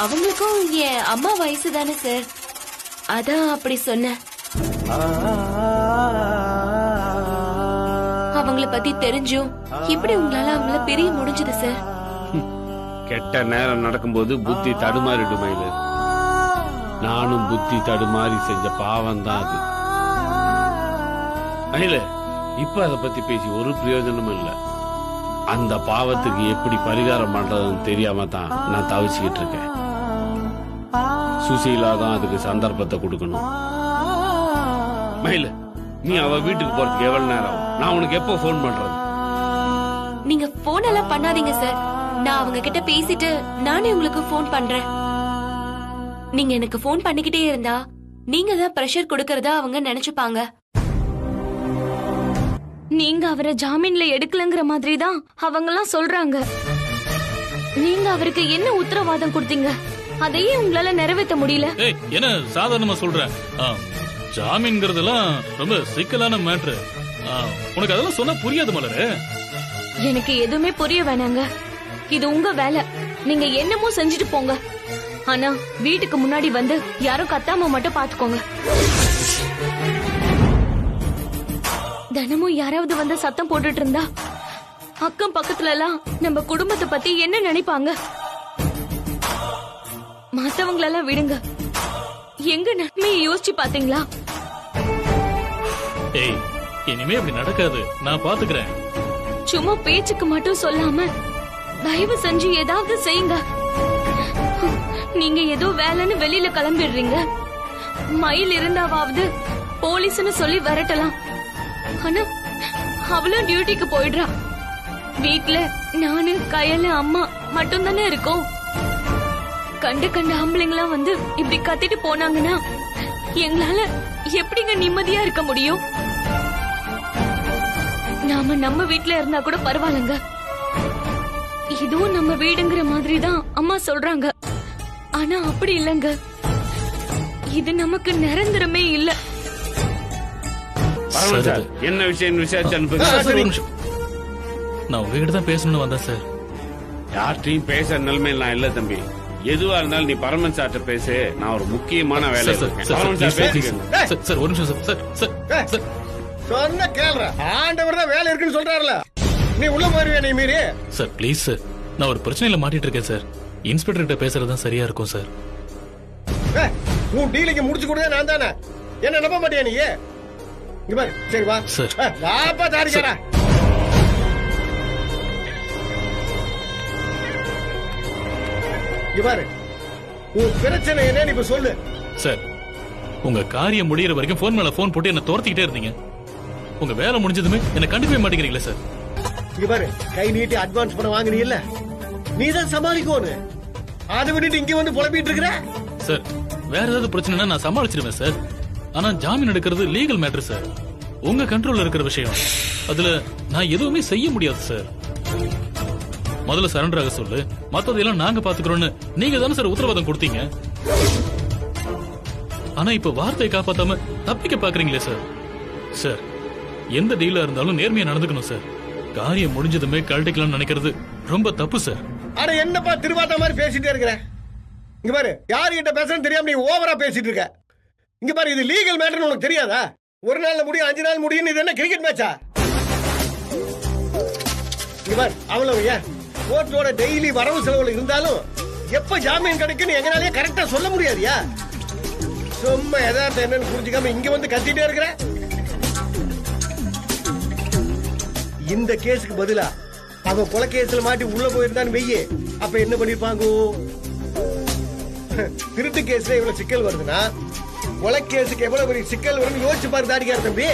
Speaker 1: அவங்களுக்கும் என் அம்மா வயசு தானே சார், அதான் அப்படி சொன்னேன். அவங்கள பத்தி தெரிஞ்சும் இப்படி உங்களால அவங்கள பிரிய முடிஞ்சது சார்.
Speaker 3: கெட்ட நேரம் நடக்கும்போது புத்தி தடுமாறிடு மயிலு. நானும் புத்தி தடுமாறி செஞ்ச பாவம் தான் அது. மயிலு, இப்ப அதை பத்தி பேசி ஒரு பிரயோஜனமும் இல்ல. அந்த பாவத்துக்கு எப்படி பரிகாரம் பண்றதுன்னு தெரியாம தான் நான் தவிச்சுக்கிட்டு இருக்கேன். சுசீலா தான் அதுக்கு சந்தர்ப்பத்தை கொடுக்கணும். மயிலு, நீ அவ வீட்டுக்கு போறதுக்கு எவ்வளவு நேரம் ஆகும்? நான் உனக்கு எப்போ போன் பண்றது?
Speaker 1: நீங்க போன் எல்லாம் பண்ணாதீங்க சார், நான் அவங்க கிட்ட பேசிட்டு நானே உங்களுக்கு போன் பண்றேன். நீங்க எனக்கு போன் பண்ணிக்கிட்டே இருந்தா நீங்க தான் பிரஷர் கொடுக்கறதா அவங்க நினைச்சுப்பாங்க.
Speaker 6: நீங்க அவரை ஜாமீன்ல எடுக்கலங்கிற மாதிரி தான் அவங்க எல்லாம் சொல்றாங்க. நீங்க அவருக்கு என்ன உத்தரவாதம் கொடுத்தீங்க? அதையே உங்களால நிறைவேற்ற முடியல.
Speaker 5: ஏய், என்ன சாதாரணமா சொல்ற? ஜாமீன்ங்கிறதெல்லாம் ரொம்ப சிக்கலான மேட்ரு. உனக்கு அதெல்லாம் சொன்னா புரியாது மலரு.
Speaker 6: எனக்கு எதுவுமே புரிய வேணாங்க. இது உங்க வேலை, நீங்க என்னமோ செஞ்சுட்டு போங்க. ஆனா வீட்டுக்கு முன்னாடி வந்து யாரும் கத்தாம மட்டும் பாத்துக்கோங்க. தினமும் யாராவது வந்து சத்தம் போட்டுட்டு இருந்தா அக்கம் பக்கத்துல எல்லாம் நம்ம குடும்பத்தை பத்தி என்ன நினைப்பாங்க? மத்தவங்களெல்லாம் விடுங்க, எங்க நன்மையை யோசிச்சு பாத்தீங்களா?
Speaker 5: ஏய், இனிமே அப்படி நடக்காது, நான் பாத்துக்கிறேன்.
Speaker 6: சும்மா பேச்சுக்கு மட்டும் சொல்லாம தயவு செஞ்சு ஏதாவது செய்யுங்க. நீங்க ஏதோ வேலைன்னு வெளியில கிளம்பிடுறீங்க. மயில் இருந்தாவது போலீஸ்னு சொல்லி விரட்டலாம். ஆனா அவளும் டியூட்டிக்கு போயிடுறா. வீட்ல நானு கயலு அம்மா மட்டும் தானே இருக்கோம். கண்ட ஆம்பளைங்களாம் வந்து இப்படி கத்திட்டு போனாங்கன்னா எங்களால எப்படிங்க நிம்மதியா இருக்க முடியும்? நாம நம்ம வீட்ல இருந்தா கூட பரவாயில்லங்க, இதுவும் நம்ம வீடுங்கிற மாதிரி தான் அம்மா சொல்றாங்க. ஆனா அப்படி இல்லங்க, இது நமக்கு நிரந்தரமே இல்ல.
Speaker 3: என்ன விஷயம் விசாரிச்சு அனுப்புங்க.
Speaker 5: நான் உங்ககிட்ட தான் பேசணும்னு வந்தேன் சார்.
Speaker 3: யார்ட்டையும் பேச நிலைமையில் நான் இல்ல தம்பி. எதுவா இருந்தாலும் நீ பரமன் சார்ட்ட பேசு, நான் ஒரு முக்கியமான வேலை.
Speaker 5: சார் ஒரு நிமிஷம் சார்.
Speaker 7: சொன்ன கேள்ற, ஆண்டவர் தான் வேலை இருக்குன்னு சொல்றாருல, நீ உள்ள போயிருவே நீ மீறி.
Speaker 5: சார் ப்ளீஸ் சார், நான் ஒரு பிரச்சனையில மாட்டிட்டு இருக்கேன் சார். இன்ஸ்பெக்டர் கிட்ட பேசுறதுதான் சரியா இருக்கும் சார்.
Speaker 7: உன் டீலிங்க முடிச்சு கொடுத்தா நான் தானே, என்ன நம்ப மாட்டியா நீ? இங்க பாரு, சரி வா
Speaker 5: சார்.
Speaker 7: வாப்பா தாரிக்கடா. இங்க பாரு, உன் பிரச்சனை என்னன்னு இப்ப சொல்லு.
Speaker 5: சார், உங்க காரியம் முடியற வரைக்கும் போன் மேல போன் போட்டு என்ன துரத்திக்கிட்டே இருந்தீங்க. உங்க வேலை முடிஞ்சதுமே என்ன கண்டுக்கவே மாட்டேங்கிறீங்களா சார்?
Speaker 7: இங்க பாரு, கை நீட்டி அட்வான்ஸ் பண்ண வாங்குனீல்ல, நீதான் சமாளிக்கணும். அதை விட்டுட்டு இங்க வந்து புலம்பிட்டு இருக்கிற.
Speaker 5: சார், வேற ஏதாவது பிரச்சனைனா நான் சமாளிச்சிருவேன் சார். ஆனா ஜாமீன் எடுக்கிறது லீகல் மேட்டர் சார், உங்க கண்ட்ரோல்ல இருக்கிற விஷயம். அதுல நான் எதுவுமே செய்ய முடியாது சார். முதல்ல சரண்டர் ஆக சொல்லு, மத்ததெல்லாம் நாங்க பாத்துக்கிறோம்னு நீங்க தானே சார் உத்தரவாதம் கொடுத்தீங்க. ஆனா இப்ப வார்த்தையை காப்பாத்தாம தப்பிக்க பாக்குறீங்களே சார். சார், எந்த டீலா இருந்தாலும் நேர்மையா நடந்துக்கணும் சார். காரியம் முடிஞ்சதுமே கழட்டிக்கலாம்னு நினைக்கிறது ரொம்ப தப்பு சார்.
Speaker 7: அட என்னப்பா திருவாத்த மாதிரி பேசிட்டே இருக்கிற? இங்க பாரு, யாருகிட்ட பேசுறேன்னு தெரியாம நீ ஓவரா பேசிட்டு இருக்க. இங்க பாரு, இது லீகல் மேட்டர்னு உனக்கு தெரியாதா? ஒரு நாள்ல முடியும், 5 நாள் முடியும். இது என்ன கிரிக்கெட் மேட்சா? இங்க பாரு, அவ்வளவு ஏன் கோர்ட்டோட டெய்லி வரவு செலவுல இருந்தாலும் எப்ப ஜாமீன் கிடைக்குன்னு எங்கனாலே கரெக்டா சொல்ல முடியாதியா? சும்மா யதார்த்தம் என்னன்னு புரிஞ்சுக்காம இங்க வந்து கத்திட்டே இருக்கிற. இந்த கேஸுக்கு பதிலா அவன் கொலை கேஸ்ல மாட்டி உள்ள போயிருந்தான்னு வெய்யே, அப்ப என்ன பண்ணிருப்பாங்க? திருட்டு கேஸ்ல இவ்வளவு சிக்கல் வருதுன்னா கொலை கேஸுக்கு எவ்வளவு பெரிய சிக்கல் வரும்னு யோசிச்சு பாரு தாடிக்கார தம்பி.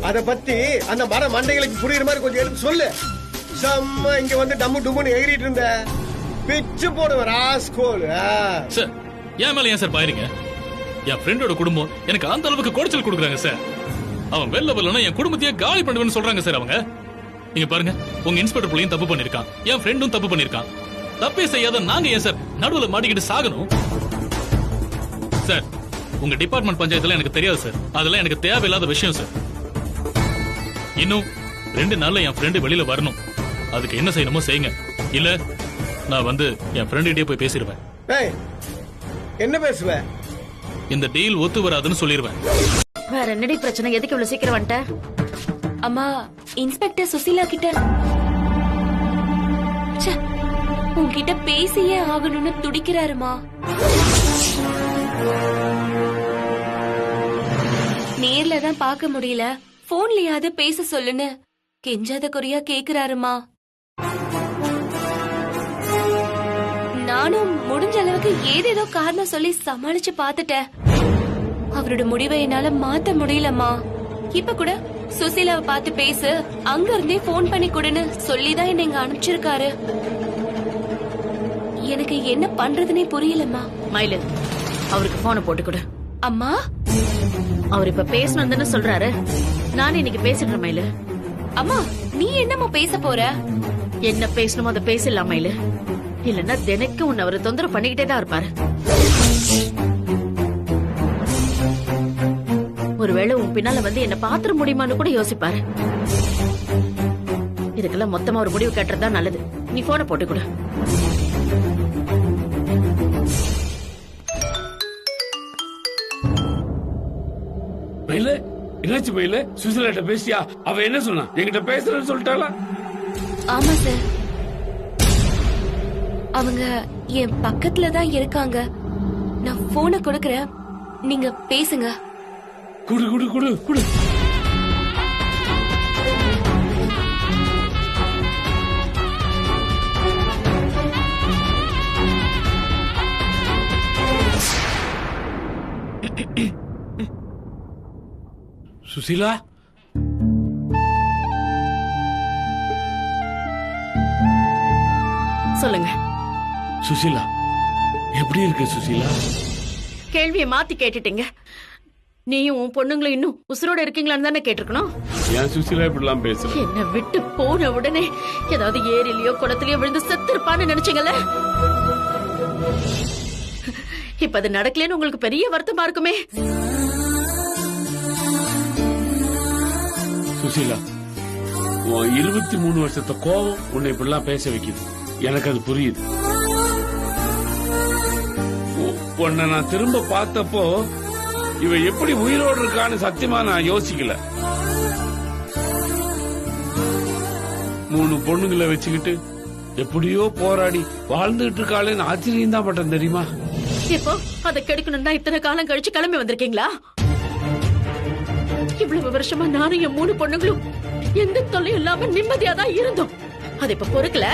Speaker 7: அத பத்தி அந்த மர மண்டைகளுக்கு புரியுற மாதிரி கொஞ்சம் எடுத்து சொல்லு. செம்ம இங்க வந்து டம்மு டும்முன்னு எகிரிட்டு இருந்த பிச்சு போடுவேன் ராஸ்கோல்.
Speaker 5: சார், என் மேல ஏன் சார் பாயிருங்க? என் ஃப்ரெண்டோட குடும்பம் எனக்கு அந்த அளவுக்கு குடைச்சல் கொடுக்குறாங்க சார். அவன் வெளில வரலன்னா என் குடும்பத்தையே காலி பண்ணுவேன்னு சொல்றாங்க சார் அவங்க. நீங்க பாருங்க, உங்க இன்ஸ்பெக்டர் புள்ளையும் தப்பு பண்ணிருக்கான், என் ஃப்ரெண்டும் தப்பு பண்ணிருக்கான். தப்பே செய்யாத நாங்க ஏன் சார் நடுவுல மாட்டிக்கிட்டு சாகணும்? சார், உங்க டிபார்ட்மெண்ட் பஞ்சாயத்துல எனக்கு தெரியாது சார். அதெல்லாம் எனக்கு தேவையில்லாத விஷயம் சார். இன்னும் 2 நாள்ல என் ஃப்ரெண்டு வெளியில வரணும். அதுக்கு என்ன செய்யணுமோ செய்யுங்க. இல்ல நான் வந்து என் ஃப்ரெண்டுகிட்டே போய் பேசிடுவேன்.
Speaker 7: ஏய், என்ன பேசுவ?
Speaker 5: இந்த டீல் ஒத்து வராதுன்னு சொல்லிடுவேன்.
Speaker 2: வேற என்னடி பிரச்சனை? எதுக்கு இவ்வளவு சீக்கிரம் வந்துட்ட?
Speaker 6: அம்மா, இன்ஸ்பெக்டர் சுசீலா கிட்ட ச்சே, உன்கிட்ட பேசியே ஆகணும்னு துடிக்கிறாருமா. நேர்ல தான் பார்க்க முடியல, போன்லயாவது பேச சொல்லுன்னு கெஞ்சாத குறையா கேக்குறாருமா. நானும் முடிஞ்ச அளவுக்கு ஏதேதோ காரணம் சொல்லி சமாளிச்சு பாத்துட்டேன். அவரோட முடிவை என்னால மாத்த முடியலம்மா. இப்ப கூட சுசீலாவை பார்த்து பேசு, அங்க இருந்தே போன் பண்ணி கொடுன்னு சொல்லிதான் என்ன இங்க அனுப்பிச்சிருக்காரு. எனக்கு என்ன பண்றதுனே புரியலம்மா.
Speaker 2: மயிலு, அவருக்கு போனை போட்டு கொடு.
Speaker 6: அம்மா,
Speaker 2: அவர் இப்ப பேசணும்னு சொல்றாரு. நானே இன்னைக்கு பேசிடுறேன் மயிலு.
Speaker 6: அம்மா, நீ என்னம்மா பேச போற?
Speaker 2: என்ன பேசணுமோ அதை பேசலாம் மயிலு. இல்லன்னா தினைக்கும் உன்னை அவரை தொந்தரவு பண்ணிக்கிட்டே தான் இருப்பாரு. ஒருவேளை உன் பின்னால வந்து என்ன பாத்திர முடியுமான்னு கூட யோசிப்பாரு. இதுக்கெல்லாம் மொத்தமா ஒரு முடிவு கட்டுறதா நல்லது. நீ போனை போட்டு கொடு.
Speaker 3: மயில, என்னாச்சு மயில? சுசிலாட்ட பேசியா? அவ என்ன சொன்னா? என்கிட்ட பேசுறேன்னு சொல்லிட்டாளா?
Speaker 6: ஆமா சார், அவங்க என் பக்கத்துல தான் இருக்காங்க. நான் போனை கொடுக்கறேன், நீங்க பேசுங்க.
Speaker 3: குடு குடு குடு குடு. சுசிலா,
Speaker 2: சொல்லுங்க.
Speaker 3: சுசிலா எப்படி இருக்கு சுசிலா?
Speaker 2: கேள்வியை மாத்தி கேட்டுட்டீங்க. நீயும் உன் பொண்ணுங்களும் இன்னும் உசுரோட இருக்கீங்களான்னு தானே கேட்டிருக்கணும்.
Speaker 3: ஏன் சுசிலா இப்படிலாம் பேசுற?
Speaker 2: என்ன விட்டு போன உடனே ஏதாவது ஏரியிலயோ குளத்திலயோ விழுந்து செத்து இருப்பான்னு நினைச்சீங்கல்ல? இப்ப அது நடக்கலன்னு உங்களுக்கு பெரிய வருத்தமா இருக்குமே.
Speaker 3: சுசிலா, உன் 23 வருஷத்த கோபம் உன்னை இப்படிலாம் பேச வைக்குது. எனக்கு அது புரியுது. உன்னை நான் திரும்ப பார்த்தப்போ இவ எப்படி உயிரோடு இருக்கான்னு சத்தியமா நான் யோசிக்கல. 3 பொண்ணுங்களை வச்சுக்கிட்டு எப்படியோ போராடி வாழ்ந்துட்டு இருக்காளேன்னு ஆச்சரியம் தான் பட்டேன் தெரியுமா?
Speaker 2: இப்போ அதை கெடுக்கணும் தான் இத்தனை காலம் கழிச்சு கிளம்பி வந்திருக்கீங்களா? இவ்வளவு வருஷமா நானும் என் 3 பொண்ணுங்களும் எந்த தொல்லையும் இல்லாம நிம்மதியா தான் இருந்தோம். அது இப்ப பொறுக்கல.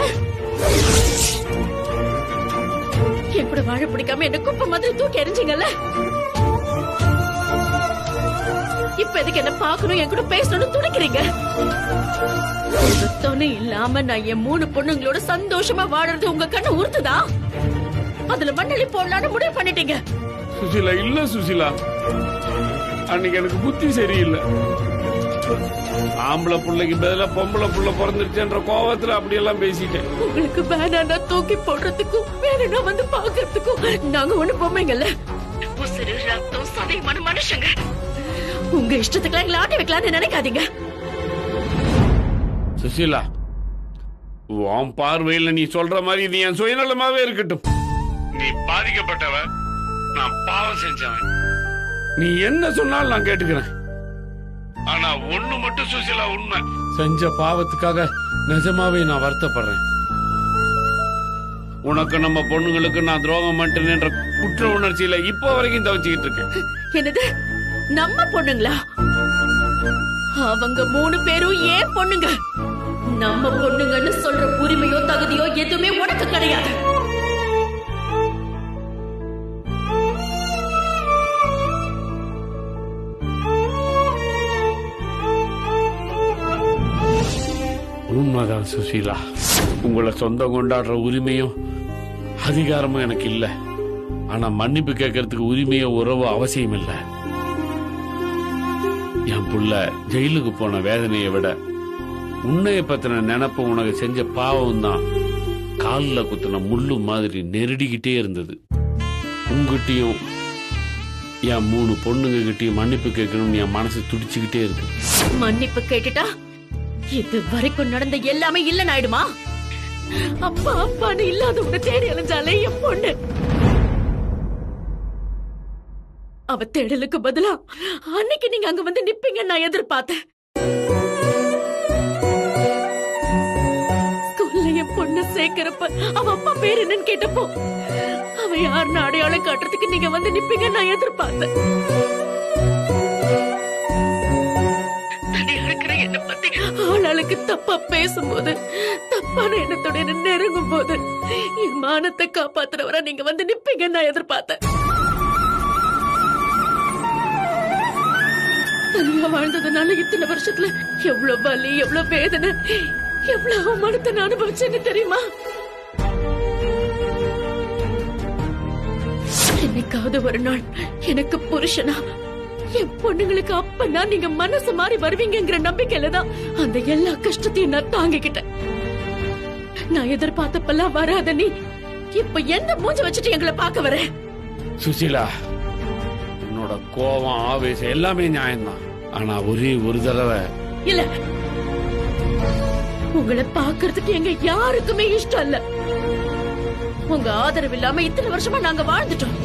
Speaker 2: என் கூட வாழ பிடிக்காம என்ன குப்பை மாதிரி தூக்கி எறிஞ்சிங்கல்ல? இப்ப எதுக்கு என்ன பாக்கணும், என் கூட பேசணும்னு துடிக்கிறீங்க? துணை இல்லாம நான் என் 3 பொண்ணுங்களோட சந்தோஷமா வாழறது உங்க கண்ணு உறுத்துதா? அதுல மண்ணலி போடலான்னு முடிவு பண்ணிட்டீங்க.
Speaker 3: சுசிலா, இல்ல சுசிலா, அன்னைக்கு எனக்கு புத்தி சரியில்லை. ஆம்பளை பிள்ளைக்கு பதிலா பொம்பளை புள்ள பிறந்துருச்சுன்ற கோவத்துல அப்படியெல்லாம் பேசிட்டேன்.
Speaker 2: உங்களுக்கு வேணான்னா தூக்கி போடுறதுக்கும் வேணும்னா வந்து பாக்குறதுக்கும் நாங்க ஒண்ணு பொம்மைங்கல்ல. உசுரு ரத்தம் சதைமான மனுஷங்க. உங்க இஷ்டத்துக்குலாம் எங்களை ஆட்டி வைக்கலாம்னு நினைக்காதீங்க.
Speaker 3: சுசிலா, உன் பார்வையில நீ சொல்ற மாதிரி இது என் சுயநலமாவே இருக்கட்டும். நீ பாதிக்கப்பட்டவ, நான் பாவம் செஞ்சவன். நீ என்ன சொன்னாலும் நான் கேட்டுக்கிறேன். ஆனா ஒண்ணு மட்டும் சுசிலா உண்மை, செஞ்ச பாவத்துக்காக நிஜமாவே நான் வருத்தப்படுறேன். உனக்கு நம்ம பொண்ணுங்களுக்கு நான் துரோகம் பண்ணிட்டேன்ற குற்ற உணர்ச்சியில இப்ப வரைக்கும் தவிச்சுக்கிட்டு இருக்கேன்.
Speaker 2: என்னது, நம்ம பொண்ணுங்களா? அவங்க 3 பேரும் ஏன் பொண்ணுங்க. நம்ம பொண்ணுங்கன்னு சொல்ற உரிமையோ தகுதியோ எதுவுமே உனக்கு கிடையாது.
Speaker 3: உண்மைதான் சுசீலா, உங்களை சொந்தம் கொண்டாடுற உரிமையும் அதிகாரமும் எனக்கு இல்ல. ஆனா மன்னிப்பு கேட்கறதுக்கு உரிமையோ உறவோ அவசியம் இல்ல. என் புள்ள ஜெயிலுக்கு போன வேதனையை விட உன்னைய பத்தின நினப்பு உனக்கு செஞ்ச பாவம் தான் காலில் குத்தின முள்ளு மாதிரி நெருடிக்கிட்டே இருந்தது. உங்ககிட்டயும் என் 3 பொண்ணுங்க கிட்டயும் மன்னிப்பு கேட்கணும்னு என் மனசு துடிச்சுக்கிட்டே இருக்கு.
Speaker 2: மன்னிப்பு கேட்டுட்டா இது வரைக்கும் நடந்த எல்லாமே இல்லன்னு ஆயிடுமா? அப்பா அப்பான்னு இல்லாதவங்க தேடி அலைஞ்சாலே என் பொண்ணு. அவ தேடலுக்கு பதிலா அன்னைக்கு நீங்க அங்க வந்து நிப்பீங்க நான் எதிர்பார்த்தேன். ஸ்கூல்ல என் பொண்ணு சேர்க்கிறப்ப அவ அப்பா பேர் என்னன்னு கேட்டப்போ அவ யாருன்னு அடையாளம் காட்டுறதுக்கு நீங்க வந்து நிப்பீங்க நான் எதிர்பார்த்தேன். தனியா இருக்கிற என்ன பத்தி ஆளாளுக்கு தப்பா பேசும்போது, தப்பான எண்ணத்தோட என்ன நெருங்கும் போது என் மானத்தை காப்பாத்துறவரை நீங்க வந்து நிப்பீங்க நான் எதிர்பார்த்தேன். தனியா வாழ்ந்ததுனால இத்தனை வருஷத்துல எவ்வளவு வலி, எவ்வளவு வேதனை, எவ்வளவு அவமானத்தை நான் அனுபவிச்சேன்னு தெரியுமா? என்னைக்காவது ஒரு நாள் எனக்கு புருஷனா என் பொண்ணுங்களுக்கு அப்பனா நீங்க மனசு மாறி வருவீங்கிற நம்பிக்கையில தான் அந்த எல்லா கஷ்டத்தையும் நான் தாங்கிக்கிட்டேன். நான் எதிர்பார்த்தப்பெல்லாம் வராத நீ இப்ப என்ன மூஞ்ச வச்சுட்டு எங்களை பார்க்க வர?
Speaker 3: சுசீலா, உன்னோட கோபம் ஆவேசம் எல்லாமே நியாயம்தான். ஆனா ஒரே ஒரு தடவை
Speaker 2: இல்ல, உங்களை பாக்குறதுக்கு எங்க யாருக்குமே இஷ்டம் இல்ல. உங்க ஆதரவு இல்லாம இத்தனை வருஷமா நாங்க வாழ்ந்துட்டோம்.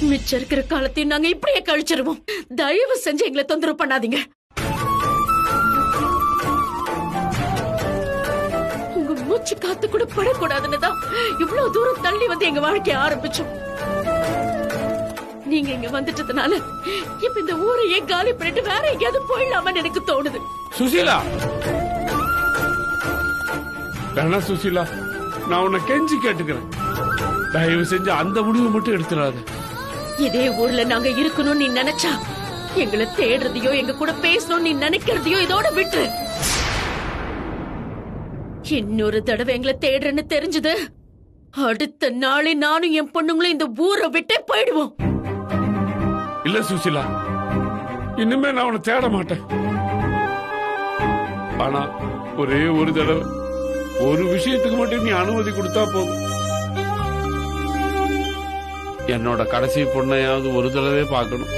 Speaker 2: மிச்சம் இருக்கிற காலத்தையும் நாங்க இப்படியே கழிச்சிருவோம். தயவு செஞ்சு எங்களை தொந்தரவு பண்ணாதீங்க. உங்க மூச்சு காத்து கூட படக்கூடாதுன்னு தான் இவ்வளவு தூரம் தள்ளி வந்து எங்க வாழ்க்கைய ஆரம்பிச்சோம். நீங்க இங்க வந்துட்டதுனால இப்ப இந்த ஊரையே காலி பண்ணிட்டு வேற எங்கேயாவது போயிடலாமான்னு எனக்கு தோணுது.
Speaker 3: சுசீலா, வேணா சுசீலா, நான் உன்னை கெஞ்சி கேட்டுக்கிறேன், தயவு செஞ்சு அந்த முடிவு மட்டும் எடுத்துடாத.
Speaker 2: இதே ஊர்ல நாங்க இருக்கணும்னு நீ நினைச்சா எங்களை தேடுறதையோ எங்க கூட பேசணும் நீ நினைக்கிறதையோ இதோட விட்டு. இன்னொரு தடவை எங்களை தேடுறேன்னு தெரிஞ்சது அடுத்த நாளே நானும் என் பொண்ணுங்களும் இந்த ஊரை விட்டே போயிடுவோம்.
Speaker 3: இல்ல சுசீலா, இனிமே நான் உன்னை தேட மாட்டேன். ஆனா ஒரே ஒரு தடவை ஒரு விஷயத்துக்கு மட்டும் நீ அனுமதி கொடுத்தா போதும். என்னோட கடைசி பொண்ணையாவது ஒரு தடவை பார்க்கணும்.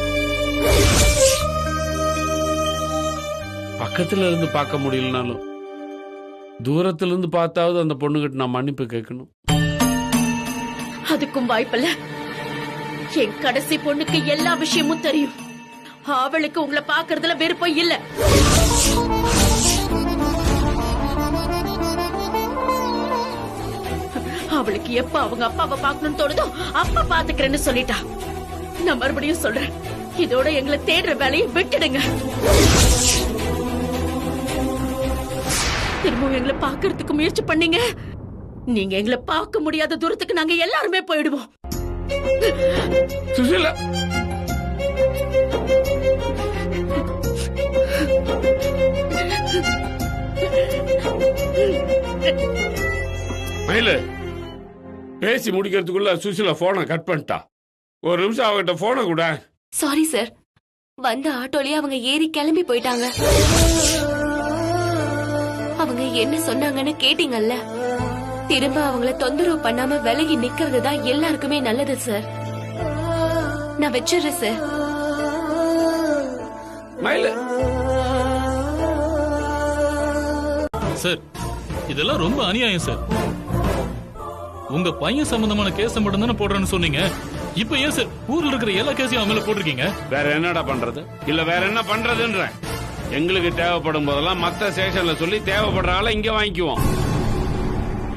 Speaker 3: பக்கத்துல இருந்து பார்க்க முடியலனாலும் தூரத்துல இருந்து பார்த்தாவது அந்த பொண்ணுகிட்ட நான் மன்னிப்பு கேட்கணும்.
Speaker 2: அதுக்கும் வாய்ப்பில்ல. என் கடைசி பொண்ணுக்கு எல்லா விஷயமும் தெரியும். அவளுக்கு உங்களை பாக்குறதுல விருப்பம் இல்ல. அவளுக்கு எப்ப அவங்க அப்பாவை பாக்கணும்னு தோணுதோ அப்பா பாத்துக்கிறேன்னு சொல்லிட்டா. நான் மறுபடியும் சொல்றேன், இதோட எங்களை தேடுற வேலையை விட்டுடுங்க. திரும்பவும் எங்களை பாக்குறதுக்கு முயற்சி பண்ணீங்க, நீங்க எங்களை பார்க்க முடியாத தூரத்துக்கு நாங்க எல்லாருமே போயிடுவோம்.
Speaker 3: சுசீலா, மயிலு, பேசி முடிக்கிறதுக்குள்ள சுசீலா போனை கட் பண்ணிட்டா. ஒரு நிமிஷம் அவகிட்ட போனை கூட.
Speaker 6: சாரி சார், வந்த ஆட்டோலயே அவங்க ஏறி கிளம்பி போயிட்டாங்க. அவங்க என்ன சொன்னாங்கன்னு கேட்டீங்கல்ல? திரும்ப அவங்கள தொந்தரவு பண்ணாம விலகி நிக்கிறது தான் எல்லாருக்குமே நல்லது சார். நான் வச்சிடுறேன் சார்.
Speaker 3: மயிலு,
Speaker 5: சார் இதெல்லாம் ரொம்ப அநியாயம் சார். உங்க பையன் சம்பந்தமான கேஸ் மட்டும் தானே போடுறேன்னு சொன்னீங்க. இப்ப ஏன் சார் ஊர்ல இருக்கிற எல்லா கேஸையும் அவன் மேல போட்டிருக்கீங்க?
Speaker 3: வேற என்னடா பண்றது? இல்ல வேற என்ன பண்றதுன்ற? எங்களுக்கு தேவைப்படும் போதெல்லாம் மத்த ஸ்டேஷன்ல சொல்லி தேவைப்படுற ஆளை இங்க வாங்கிக்குவோம்.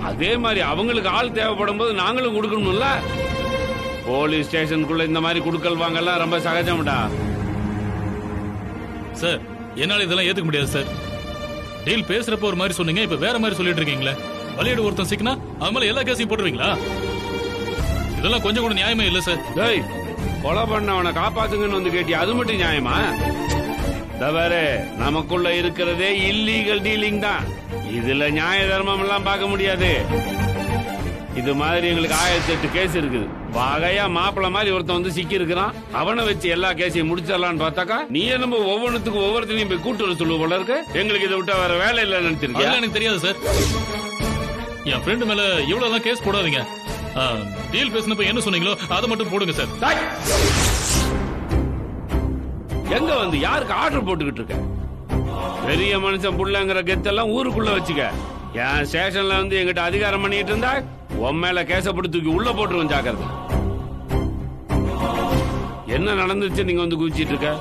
Speaker 3: அதே மாதிரி அவங்களுக்கு ஆள் தேவைப்படும் போது நாங்களும் கொடுக்கணும்ல. போலீஸ் ஸ்டேஷனுக்குள்ள இந்த மாதிரி குடுக்கல் வாங்கலாம் ரொம்ப சகஜம்டா.
Speaker 5: சார் என்னால இதெல்லாம் ஏத்துக்க முடியாது சார். டீல் பேசுறப்ப ஒரு மாதிரி சொன்னீங்க, இப்ப வேற மாதிரி சொல்லிட்டு இருக்கீங்களே. வழியோட ஒருத்தன் சிக்கனா அவன் மேல எல்லா கேஸையும் போட்டுருவீங்களா? இதெல்லாம் கொஞ்சம் கூட நியாயமே இல்ல சார்.
Speaker 3: டேய், கொலை பண்ணவனை காப்பாத்துங்கன்னு வந்து கேட்டி, அது மட்டும் நியாயமா? தவிர நமக்குள்ள இருக்கிறதே இல்லீகல் டீலிங் தான். இதுல நியாய தர்மம் எல்லாம் பார்க்க முடியாது. இது மாதிரி எங்களுக்கு 1008 கேஸ் இருக்குது. வகையா மாப்பிள்ள மாதிரி ஒருத்தன் வந்து சிக்கி இருக்கிறான். அவனை வச்சு எல்லா கேஸையும் முடிச்சிடலான்னு பார்த்தாக்கா நீ நம்ம ஒவ்வொன்றுத்துக்கும் ஒவ்வொருத்தனையும் போய் கூட்டு வர சொல்லுவ போல இருக்கு. எங்களுக்கு இதை விட்டா வேற வேலை இல்லைன்னு நினைச்சிருக்கேன்.
Speaker 5: அதெல்லாம் எனக்கு தெரியாது சார். என் ஃப்ரெண்டு மேல இவ்வளவு எல்லாம் கேஸ் போடாதீங்க. டீல் பேசினப்ப என்ன சொன்னீங்களோ அதை மட்டும் போடுங்க சார்.
Speaker 3: எங்க வந்து யாருக்கு ஆர்டர் போட்டுக்கிட்டு இருக்க? பெரிய மனுஷன் புள்ளங்கிற கெத்தெல்லாம் ஊருக்குள்ள வச்சுக்க. என் ஸ்டேஷன்ல வந்து எங்கிட்ட அதிகாரம் பண்ணிட்டு இருந்தா உன் மேல கேசப்பட்டு தூக்கி உள்ள போட்டுருவோம். ஜாக்கிரதை. என்ன நடந்துச்சு நீங்க வந்து குதிச்சிட்டு இருக்க?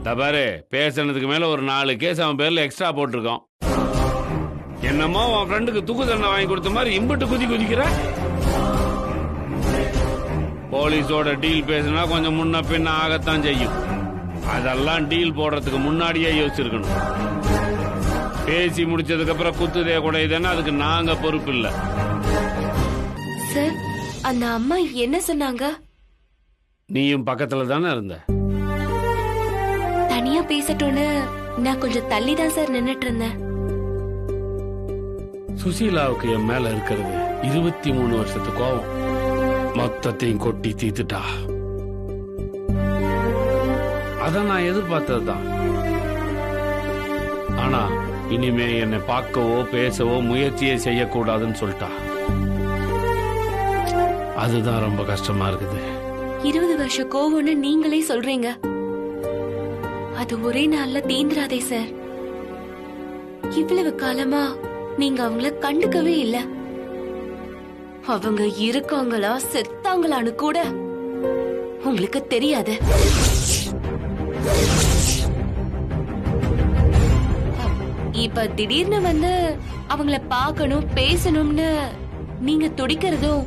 Speaker 3: தபாரு பேசுனதுக்கு மேல ஒரு 4 கேஸ் அவன் பேர்ல எக்ஸ்ட்ரா போட்டிருக்கோம். என்னமோ உன் ஃப்ரெண்டுக்கு தூக்கு தண்டனை வாங்கி கொடுத்த மாதிரி இம்பிட்டு குதிக்கிற. போலீஸோட டீல் பேசினா கொஞ்சம் முன்ன பின்ன ஆகத்தான் செய்யும். அதெல்லாம் டீல் போடுறதுக்கு முன்னாடியே யோசிச்சிருக்கணும். பேசி முடிச்சதுக்கு அப்புறம் குத்துதே குடையுதுன்னா அதுக்கு நாங்க பொறுப்பு இல்ல.
Speaker 6: சார், அந்த அம்மா என்ன சொன்னாங்க?
Speaker 3: நீயும் பக்கத்துல தானே இருந்த.
Speaker 6: தனியா பேசட்டும்னு நான் கொஞ்சம் தள்ளி தான் சார் நின்னுட்டு இருந்தேன்.
Speaker 3: சுசீலாவுக்கு என் மேல இருக்கிறது 23 வருஷத்து கோவம் மொத்தத்தையும் கொட்டி தீத்துட்டா. அத நான் எதிர்பார்த்ததுதான். ஆனா இனிமே என்னை பார்க்கவோ பேசவோ முயற்சியே செய்யக்கூடாதுன்னு சொல்லிட்டா. அதுதான் ரொம்ப கஷ்டமா இருக்குது.
Speaker 6: 20 வருஷ கோவம்னு நீங்களே சொல்றீங்க. அது ஒரே நாள்ல தீந்துராதே சார். இவ்வளவு காலமா நீங்க அவங்கள கண்டுக்கவே இல்ல. அவங்க இருக்காங்களா செத்தாங்களான்னு கூட உங்களுக்கு தெரியாது. இப்ப திடீர்னு வந்து அவங்கள பார்க்கணும் பேசணும்னு நீங்க துடிக்கிறதும்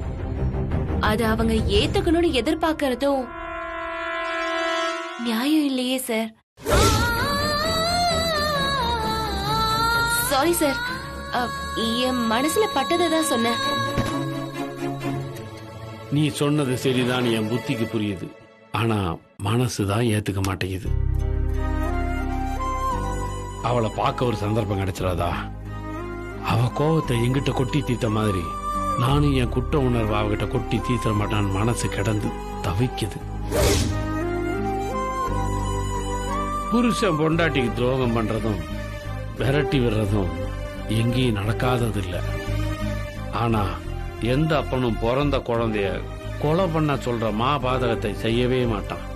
Speaker 6: அது அவங்க ஏத்துக்கணும்னு எதிர்பார்க்கறதும் நியாயம் இல்லையே சார். சாரி சார், என் மனசுல பட்டதான் சொன்னேன்.
Speaker 3: நீ சொன்னது சரிதான், என் புத்திக்கு புரியுது. ஆனா மனசுதான் ஏத்துக்க மாட்டேங்குது. அவளை பார்க்க ஒரு சந்தர்ப்பம் கிடைச்சிடாதா? அவ கோவத்தை எங்கிட்ட கொட்டி தீத்த மாதிரி நானும் என் குற்ற உணர்வு அவகிட்ட கொட்டி தீத்த மாட்டான்னு மனசு கிடந்து தவிக்குது. புருஷன் பொண்டாட்டிக்கு துரோகம் பண்றதும் விரட்டி விடுறதும் எங்கேயும் நடக்காதது இல்ல. ஆனா எந்த அப்பனும் பிறந்த குழந்தைய கொலை பண்ண சொல்ற மாபாதகத்தை செய்யவே மாட்டான்.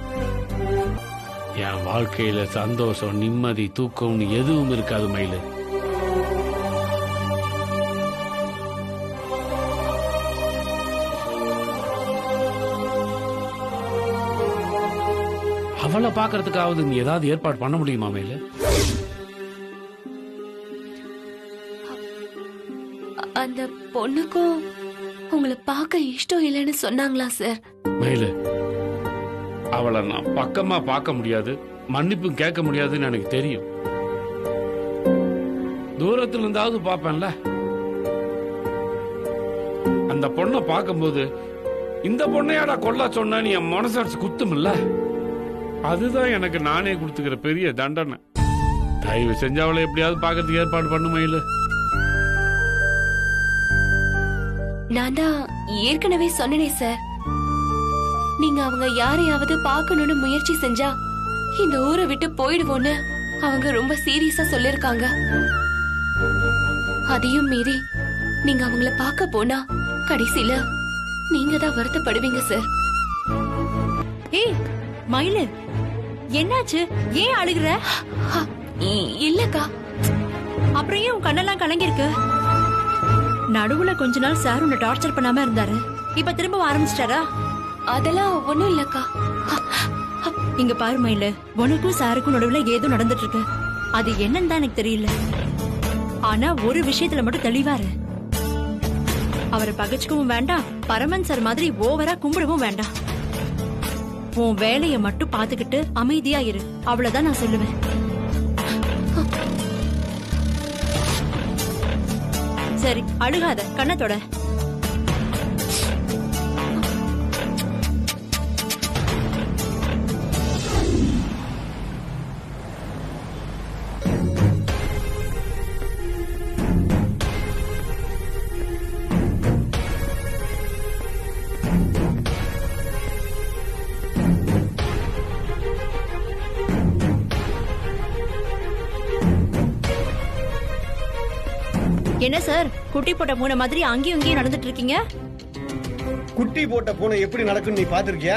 Speaker 3: என் வாழ்க்கையில சந்தோஷம் நிம்மதி தூக்கம்னு எதுவும் இருக்காது மயிலு. அவளை பாக்குறதுக்காவது நீ ஏதாவது ஏற்பாடு பண்ண முடியுமா மயிலு?
Speaker 6: அந்த பொண்ணுக்கும் உங்களை பார்க்க இஷ்டம் இல்லைன்னு சொன்னாங்களா சார்?
Speaker 3: மயிலு, அவளை நான் பக்கமா பார்க்க முடியாது, மன்னிப்பு கேட்க முடியாதுன்னு எனக்கு தெரியும். தூரத்துல இருந்தாவது பாப்பேன்ல. அந்த பொண்ணை பார்க்கும்போது இந்த பொண்ணையாடா கொல்ல சொன்னு என் மனசாட்சி குத்தும் இல்ல. அதுதான் எனக்கு நானே கொடுத்துக்கிற பெரிய தண்டனை. தயவு செஞ்சு அவளை எப்படியாவது பார்க்கறதுக்கு ஏற்பாடு பண்ணு மயிலு.
Speaker 6: நான் தான் ஏற்கனவே சொன்னேனே சார், நீங்க அவங்க யாரையாவது பார்க்கணும்னு முயற்சி செஞ்சா இந்த ஊரை விட்டு போயிடுவோன்னு அவங்க ரொம்ப சீரியஸா சொல்லிருக்காங்க. அதையும் மீறி நீங்க அவங்கள பார்க்க போனா கடைசியில நீங்க தான் வருத்தப்படுவீங்க சார்.
Speaker 4: ஏய் மயிலு, என்னாச்சு? ஏன் அழுகுற?
Speaker 6: இல்லக்கா.
Speaker 4: அப்புறம் ஏன் உன் கண்ணெல்லாம் கலங்கிருக்கு? நடுவுல கொஞ்ச நாள் சார் உன்னை டார்ச்சர் பண்ணாம இருந்தாரு, இப்ப திரும்ப ஆரம்பிச்சிட்டாரா?
Speaker 6: அதெல்லாம் ஒண்ணும் இல்லக்கா.
Speaker 4: இங்க பாரு மயிலு, உனக்கும் சாருக்கும் நடுவுல ஏதோ நடந்துட்டு இருக்கு. அது என்னன்னு தான் எனக்கு தெரியல. ஆனா ஒரு விஷயத்துல மட்டும் தெளிவாரு, அவரை பகச்சுக்கவும் வேண்டாம், பரமன் சார் மாதிரி ஓவரா கும்பிடவும் வேண்டாம். உன் வேலையை மட்டும் பாத்துக்கிட்டு அமைதியா இரு, அவ்வளவுதான் நான் சொல்லுவேன். சரி அழுகாத, கண்ணத்தோட. என்ன சார் குட்டி போட்ட பூனை மாதிரி அங்கேயும் இங்கேயும் நடந்துட்டு இருக்கீங்க?
Speaker 7: குட்டி போட்ட பூனை எப்படி நடக்குன்னு நீ பாத்திருக்கியா?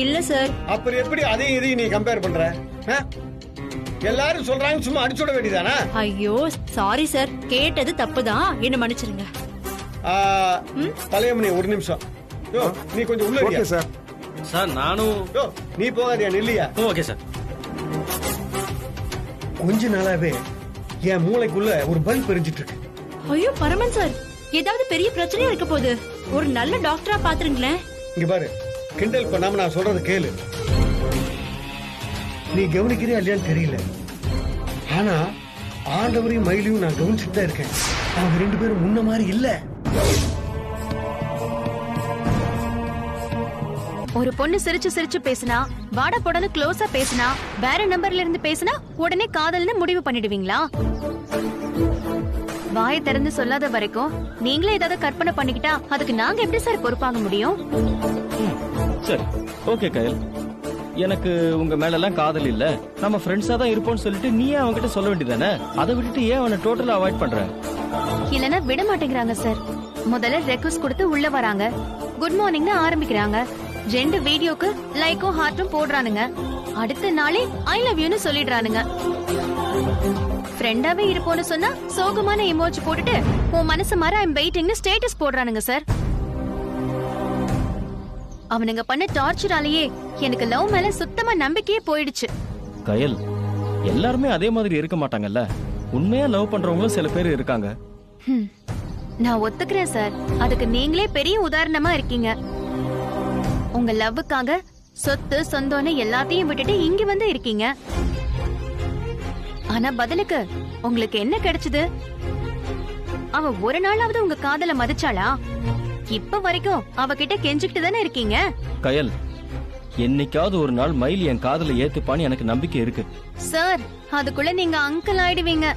Speaker 4: இல்ல சார்.
Speaker 7: அப்புறம் எப்படி அதையும் இதையும் நீ கம்பேர் பண்ற? ஆ? எல்லாரும் சொல்றாங்க சும்மா அடிச்சுட வேண்டியதானா?
Speaker 4: ஐயோ சாரி சார், கேட்டது தப்புதான், என்ன மன்னிச்சிருங்க.
Speaker 7: தலையமணி ஒரு நிமிஷம். யோ, நீ கொஞ்சம் உள்ள இருக்கியா?
Speaker 10: சார். சார் நானும்.
Speaker 7: யோ, நீ போகாதியா, நெல்லியா?
Speaker 10: Okay sir.
Speaker 7: கொஞ்ச நாளாவே என் மூளைக்குள்ள ஒரு பல்ப் எரிஞ்சிட்டு இருக்கு.
Speaker 4: ஐயோ பரமன் சார், ஏதாவது பெரிய பிரச்சனையா இருக்க போகுது. ஒரு நல்ல டாக்டரா பாத்துருங்களேன்.
Speaker 7: இங்க பாரு, கிண்டல் பண்ணாம நான் சொல்றது கேளு. நீ கவனிக்கிறியா இல்லையான்னு தெரியல, ஆனா ஆண்டவரையும் மயிலையும் நான் கவனிச்சுட்டு தான் இருக்கேன். அவங்க 2 பேரும் முன்ன மாதிரி இல்ல.
Speaker 8: ஒரு பொண்ணு சிரிச்சு சிரிச்சு பேசினா, வாட போடன்னு க்ளோஸா பேசினா, வேற நம்பர்ல இருந்து பேசினா உடனே காதல்னு முடிவு பண்ணிடுவீங்களா? வாயை திறந்து சொல்லாத வரைக்கும் நீங்களே ஏதாவது கற்பனை பண்ணிக்கிட்டா அதுக்கு நாங்க எப்படி சார் பொறுப்பாக முடியும்?
Speaker 10: சரி, ஓகே கயல். எனக்கு உங்க மேல எல்லாம் காதல் இல்ல, நம்ம ஃப்ரெண்ட்ஸா தான் இருப்போம்னு சொல்லிட்டு நீ அவன்கிட்ட சொல்ல வேண்டியதானே? அதை விட்டுட்டு ஏன் அவனை டோட்டலா அவாய்ட் பண்ற?
Speaker 8: இல்லனா விட மாட்டேங்கிறாங்க சார். முதல்ல ரெக்வஸ்ட் கொடுத்து உள்ள வராங்க, குட் மார்னிங்னு ஆரம்பிக்கிறாங்க, 2 வீடியோக்கு லைக்கும் ஹார்ட்டும் போடுறானுங்க, அடுத்த நாளே ஐ லவ் யூன்னு சொல்லிடுறானுங்க. ஃப்ரெண்டாவே இருப்போம்னு சொன்னா சோகமான இமோஜி போட்டுட்டு உன் மனசு மாற ஐம் வெயிட்டிங்னு ஸ்டேட்டஸ் போடுறானுங்க சார். அவனுங்க பண்ண டார்ச்சராலேயே எனக்கு லவ் மேல சுத்தமா நம்பிக்கையே போயிடுச்சு.
Speaker 10: கயல், எல்லாருமே அதே மாதிரி இருக்க மாட்டாங்கல்ல. உண்மையா லவ் பண்றவங்களும் சில பேர் இருக்காங்க.
Speaker 8: நான் ஒத்துக்கிறேன் சார், அதுக்கு நீங்களே பெரிய உதாரணமா இருக்கீங்க. உங்க லவ்வுக்காக சொத்து சொந்தம்னு எல்லாத்தையும் விட்டுட்டு இங்க வந்து இருக்கீங்க. ஆனா பதிலுக்கு உங்களுக்கு என்ன கிடைச்சது? அவ ஒரு நாளாவது உங்க காதல மதிச்சாளா? இப்ப வரைக்கும் அவகிட்ட கெஞ்சிக்கிட்டு தானே இருக்கீங்க.
Speaker 10: கயல், என்னைக்காவது ஒரு நாள் மயில் என் காதல ஏத்துப்பான்னு எனக்கு நம்பிக்கை இருக்கு.
Speaker 8: சார், அதுக்குள்ள நீங்க அங்கிள் ஆயிடுவீங்க.